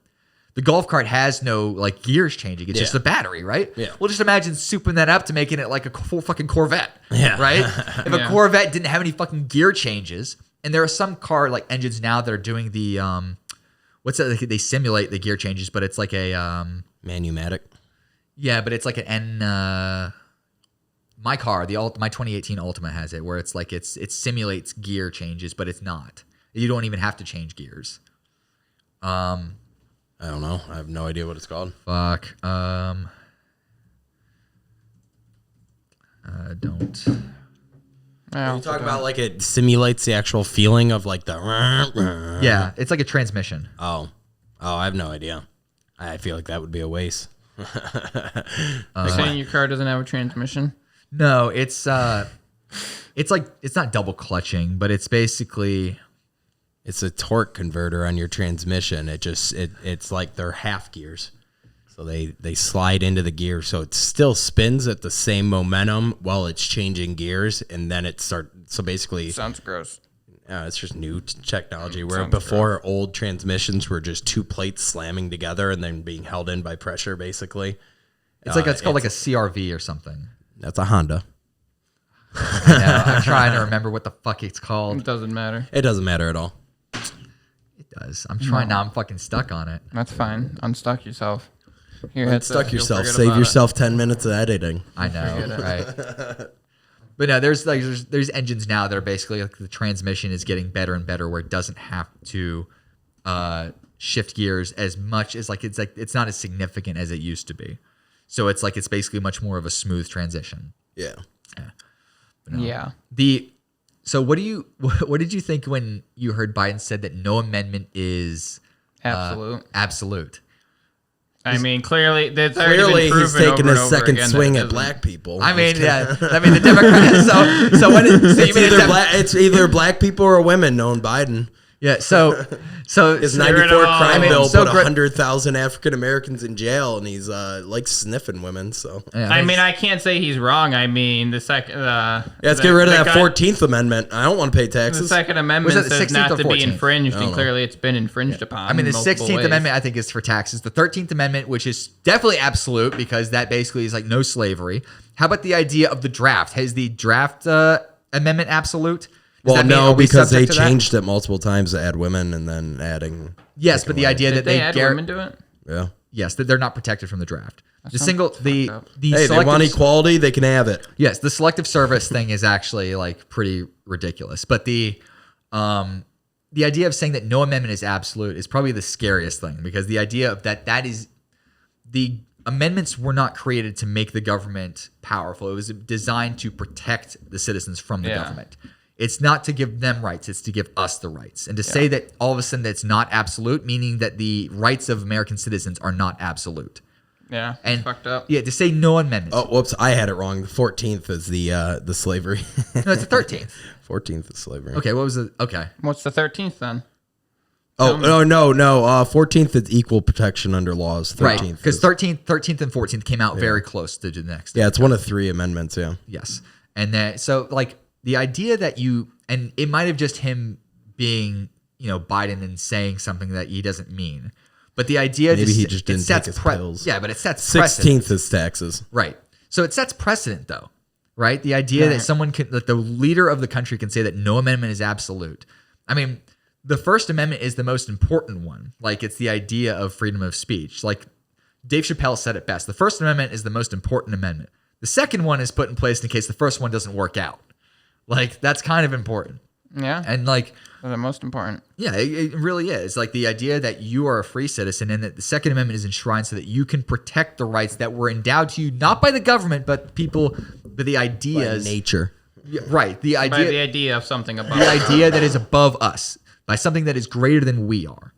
the golf cart has no like gears changing. It's just a battery, right? Yeah. Well, just imagine souping that up to making it like a full fucking Corvette. Yeah. Right? If a Corvette didn't have any fucking gear changes, and there are some car like engines now that are doing the what's that? They simulate the gear changes, but it's like a Manumatic. yeah, but it's like an my car, my 2018 Ultima has it, where it's like it simulates gear changes, but it's not. You don't even have to change gears. I don't know. I have no idea what it's called. Fuck. Don't. Are you talking about like it simulates the actual feeling of like the... Yeah, it's like a transmission. Oh, I have no idea. I feel like that would be a waste. Saying your car doesn't have a transmission? No, it's like it's not double clutching, but it's basically It's a torque converter on your transmission. It's like they're half gears. So they slide into the gear, so it still spins at the same momentum while it's changing gears, and then so basically Sounds gross. it's just new technology where before old transmissions were just two plates slamming together and then being held in by pressure, basically. it's called like a CRV or something. That's a Honda. I know, I'm trying to remember what the fuck it's It called. doesn't matter. It doesn't matter at all. It does. I'm trying now. I'm fucking stuck on it. That's fine. Unstuck yourself. Your headset, Stuck you'll yourself. forget Save about yourself 10 minutes of editing. I know, right? But no, there's engines now that are basically like the transmission is getting better and better, where it doesn't have to shift gears as much as it's not as significant as it used to be. So it's basically much more of a smooth transition. Yeah. Yeah. So what did you think when you heard Biden said that no amendment is Absolute. absolute? I mean, clearly he's taking his second swing at black people. I mean, yeah. I mean, the Democrats. So when it's either black people or women. Known Biden. Yeah. So His 94 crime bill so put 100,000 African Americans in jail, and he's like sniffing women. So I mean, I can't say he's wrong. I mean, the second. let's get rid of that 14th Amendment. I don't want to pay The taxes. Second Amendment Was it the says 16th not or to be 14th? infringed, and clearly it's been infringed upon. I mean, the multiple 16th ways. Amendment, I think, is for taxes. The 13th Amendment, which is definitely absolute because that basically is like no slavery. How about the idea of the draft? Is the draft amendment absolute? Well, no, because they changed it multiple times to add women and then adding. Yes, but the idea that Did they add women to it? Yeah. Yes, that they're not protected from the draft. up. Hey, they want equality, they can have it. Yes, the selective service thing is actually like pretty ridiculous. But the idea of saying that no amendment is absolute is probably the scariest thing, because the idea of that is the amendments were not created to make the government powerful. It was designed to protect the citizens from the government. It's not to give them rights, it's to give us the rights. And to say that all of a sudden that's not absolute, meaning that the rights of American citizens are not absolute. Yeah, And fucked up. Yeah, to say no amendments. Oh, whoops! I had it wrong. The 14th is the slavery. No, it's the 13th. 14th is slavery. Okay, what was it? Okay. What's the 13th then? Oh no! 14th is equal protection under laws. 13th Right, because is- 13th and 14th came out very close to the next. Yeah, it's one of 3 amendments. Yeah. Yes. And then, so like the idea that and it might have just him being, Biden and saying something that he doesn't mean. But the idea Maybe he just didn't take his pills. Yeah, but it sets precedent. 16th is taxes. Right. So it sets precedent though, right? The idea that that the leader of the country can say that no amendment is absolute. I mean, the First Amendment is the most important one. Like, it's the idea of freedom of speech. Like Dave Chappelle said it best. The First Amendment is the most important amendment. The second one is put in place in case the first one doesn't work out. Like, that's kind of important. Yeah. And like, The most important. yeah, it really is. Like the idea that you are a free citizen and that the Second Amendment is enshrined so that you can protect the rights that were endowed to you, not by the government, but the ideas. By nature. Yeah, right. The By the idea, idea of something above. the idea that is above us, by something that is greater than we are.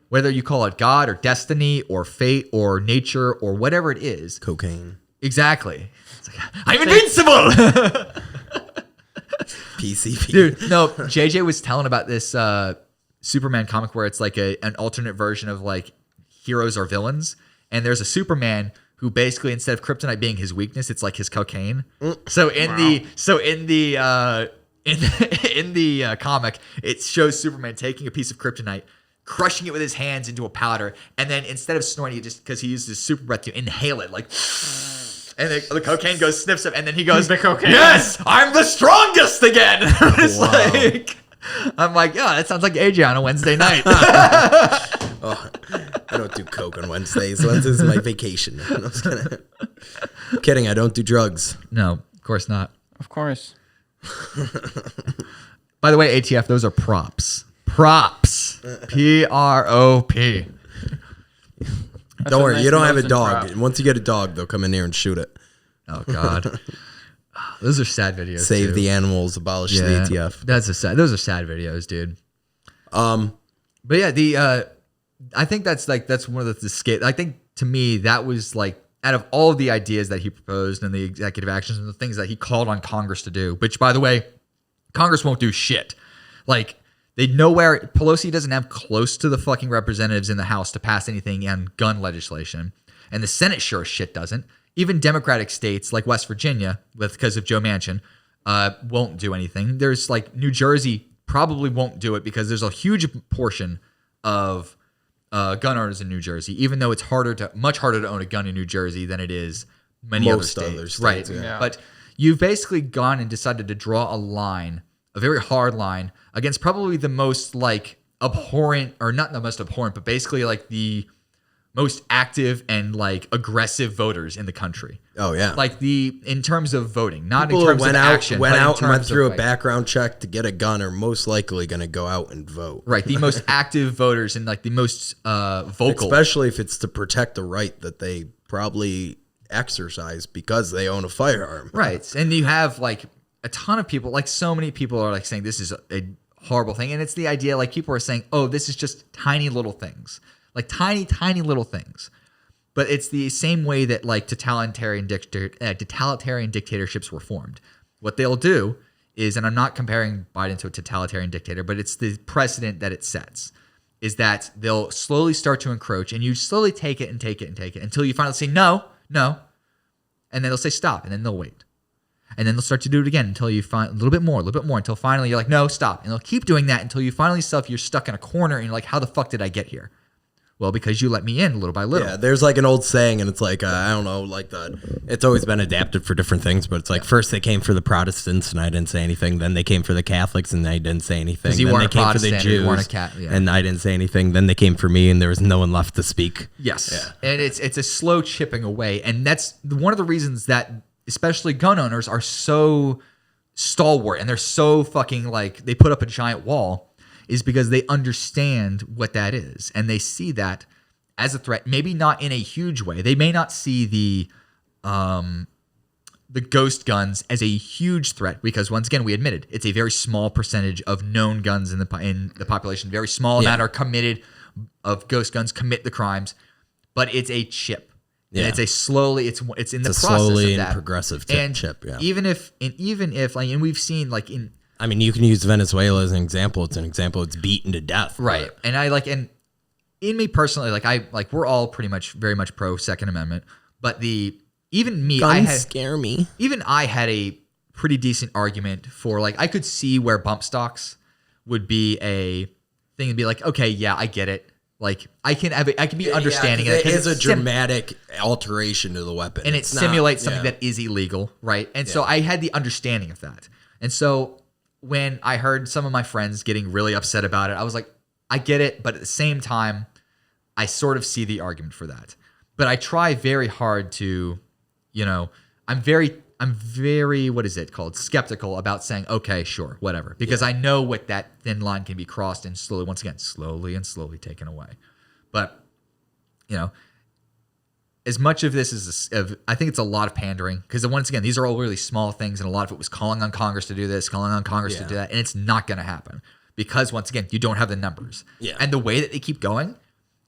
Whether you call it God or destiny or fate or nature or whatever it is. Cocaine. Exactly. It's like, I'm invincible! PCP. Dude, no, JJ was telling about this Superman comic where it's like an alternate version of like heroes are villains, and there's a Superman who basically, instead of kryptonite being his weakness, it's like his cocaine. So in the comic, it shows Superman taking a piece of kryptonite, crushing it with his hands into a powder, and then instead of snorting it, just because he uses his super breath to inhale it, like, and the cocaine goes, sniffs him, and then he goes, The cocaine. "Yes, I'm the strongest again." It's Wow. like, I'm like, yeah, that sounds like AJ on a Wednesday night. Oh, I don't do coke on Wednesdays. Wednesdays is my vacation. I was kidding. I don't do drugs. No, of course not. Of course. By the way, ATF, those are props. Props. P-R-O-P. Don't worry, you don't have a dog. Prop. And once you get a dog, they'll come in here and shoot it. Oh, God. Those are sad videos. Save too. the animals, abolish the ATF. Those are sad videos, dude. But yeah, I think that's one of the scale. I think to me that was like, out of all of the ideas that he proposed and the executive actions and the things that he called on Congress to do, which by the way, Congress won't do shit. Like Pelosi doesn't have close to the fucking representatives in the House to pass anything on gun legislation, and the Senate sure as shit doesn't. Even Democratic states like West Virginia, because of Joe Manchin, won't do anything. There's like New Jersey probably won't do it because there's a huge portion of gun owners in New Jersey, even though it's much harder to own a gun in New Jersey than it is many other states. Right. yeah. But you've basically gone and decided to draw a line, a very hard line, against probably the most like abhorrent, or not the most abhorrent, but basically like the most active and like aggressive voters in the country. Oh yeah, Like in terms of voting, not people in terms who went of out, action. went but in out and went terms of, through a like, background check to get a gun are most likely going to go out and vote. Right, the most active voters and like the most vocal. Especially if it's to protect a right that they probably exercise because they own a firearm. Right. And you have like a ton of people, like so many people are like saying this is a horrible thing. And it's the idea, like people are saying, oh, this is just tiny little things, like tiny little things. But it's the same way that like totalitarian dictatorships were formed. What they'll do is, and I'm not comparing Biden to a totalitarian dictator, but it's the precedent that it sets, is that they'll slowly start to encroach, and you slowly take it and take it and take it until you finally say, no. And then they'll say stop, and then they'll wait. And then they'll start to do it again until you find a little bit more, until finally you're like, no, stop. And they'll keep doing that until you finally you're stuck in a corner and you're like, how the fuck did I get here? Well, because you let me in little by little. Yeah, there's like an old saying, and it's like, I don't know, like it's always been adapted for different things, but it's like first they came for the Protestants, and I didn't say anything. Then they came for the Catholics, and I didn't say anything. You Then weren't they a came for the Protestant, you weren't a Jews, yeah. and I didn't say anything. Then they came for me, and there was no one left to speak. Yes. Yeah. And it's a slow chipping away. And that's one of the reasons that especially gun owners are so stalwart and they're so fucking like they put up a giant wall, is because they understand what that is. And they see that as a threat, maybe not in a huge way. They may not see the ghost guns as a huge threat because, once again, we admitted it's a very small percentage of known guns in the population. Very small amount are committed of ghost guns commit the crimes, but it's a chip. Yeah. And it's a slowly. It's in the It's a process slowly of and that. progressive chip. Yeah. Even if like, and we've seen like in I mean, you can use Venezuela as an example. It's an example. It's beaten to death. right, and I like and. In me personally, like we're all pretty much very much pro Second Amendment, but even me, Guns scare me. Even I had a pretty decent argument for like I could see where bump stocks would be a thing and be like, okay, yeah, I get it. Like I can be understanding it it is a dramatic alteration to the weapon, and it It's simulates not- something yeah. that is illegal, right? And so I had the understanding of that, and so when I heard some of my friends getting really upset about it, I was like, I get it, but at the same time, I sort of see the argument for that. But I try very hard to, I'm very, what is it called? Skeptical about saying, okay, sure, whatever. Because I know what that thin line can be crossed and slowly and slowly taken away. But, as much of this is, I think it's a lot of pandering. Because once again, these are all really small things. And a lot of it was calling on Congress to do this, calling on Congress to do that. And it's not going to happen. Because once again, you don't have the numbers. Yeah. And the way that they keep going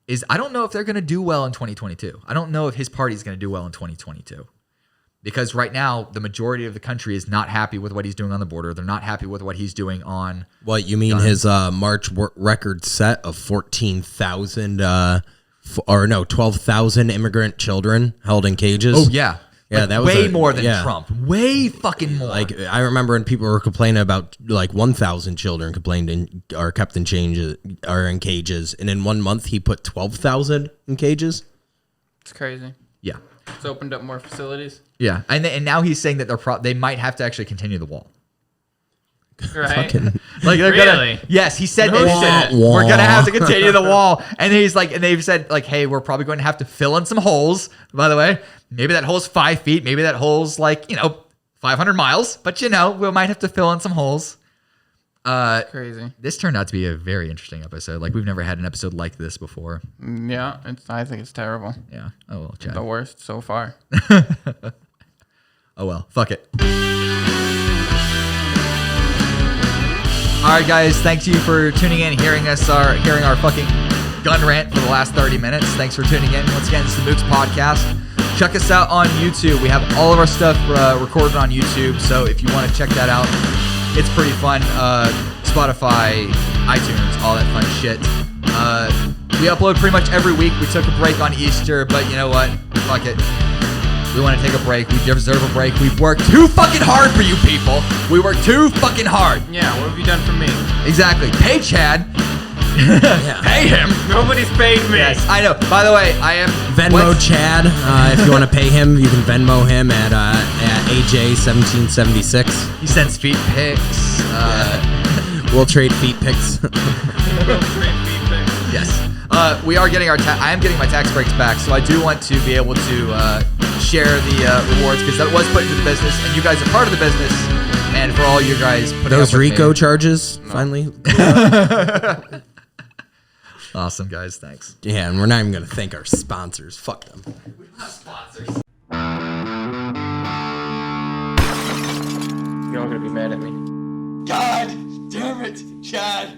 is I don't know if they're going to do well in 2022. I don't know if his party is going to do well in 2022. Because right now, the majority of the country is not happy with what he's doing on the border. They're not happy with what he's doing on... What, you mean his March record set of 14,000 12,000 immigrant children held in cages. Oh yeah. Yeah, like, that was way more than yeah. Trump. Way fucking more. Like I remember when people were complaining about like 1,000 children are kept in in cages, and in 1 month he put 12,000 in cages. It's crazy. Yeah. It's opened up more facilities. Yeah, and now he's saying that they might have to actually continue the wall. Right. Like they're Really? gonna. Yes, he said No that shit. we're gonna have to continue the wall, and he's like, and they've said like, hey, we're probably going to have to fill in some holes. By the way, maybe that hole's 5 feet, maybe that hole's like 500 miles, but we might have to fill in some holes. Crazy. This turned out to be a very interesting episode. Like we've never had an episode like this before. Yeah, I think it's terrible. Yeah. Oh well, Chad. The worst so far. Oh well, fuck it. All right, guys. Thank you for tuning in, hearing our fucking gun rant for the last 30 minutes. Thanks for tuning in. Once again, this is the Mooks Podcast. Check us out on YouTube. We have all of our stuff recorded on YouTube, so if you want to check that out, it's pretty fun. Spotify, iTunes, all that fun shit. We upload pretty much every week. We took a break on Easter, but you know what? Fuck it. We want to take a break. We deserve a break. We've worked too fucking hard for you people. We worked too fucking hard. Yeah, what have you done for me? Exactly. Pay Chad. Pay him. Nobody's paid me. Yes, I know. By the way, I am Venmo Chad. If you want to pay him, you can Venmo him at AJ1776. He sends feet pics. We'll trade feet pics. Yes. We are getting I am getting my tax breaks back, so I do want to be able to share the rewards because that was put into the business, and you guys are part of the business. And for all you guys putting those up with RICO me. charges finally. Awesome, guys. Thanks. Yeah, and we're not even gonna thank our sponsors. Fuck them. We don't have sponsors. You're all gonna be mad at me. God damn it, Chad.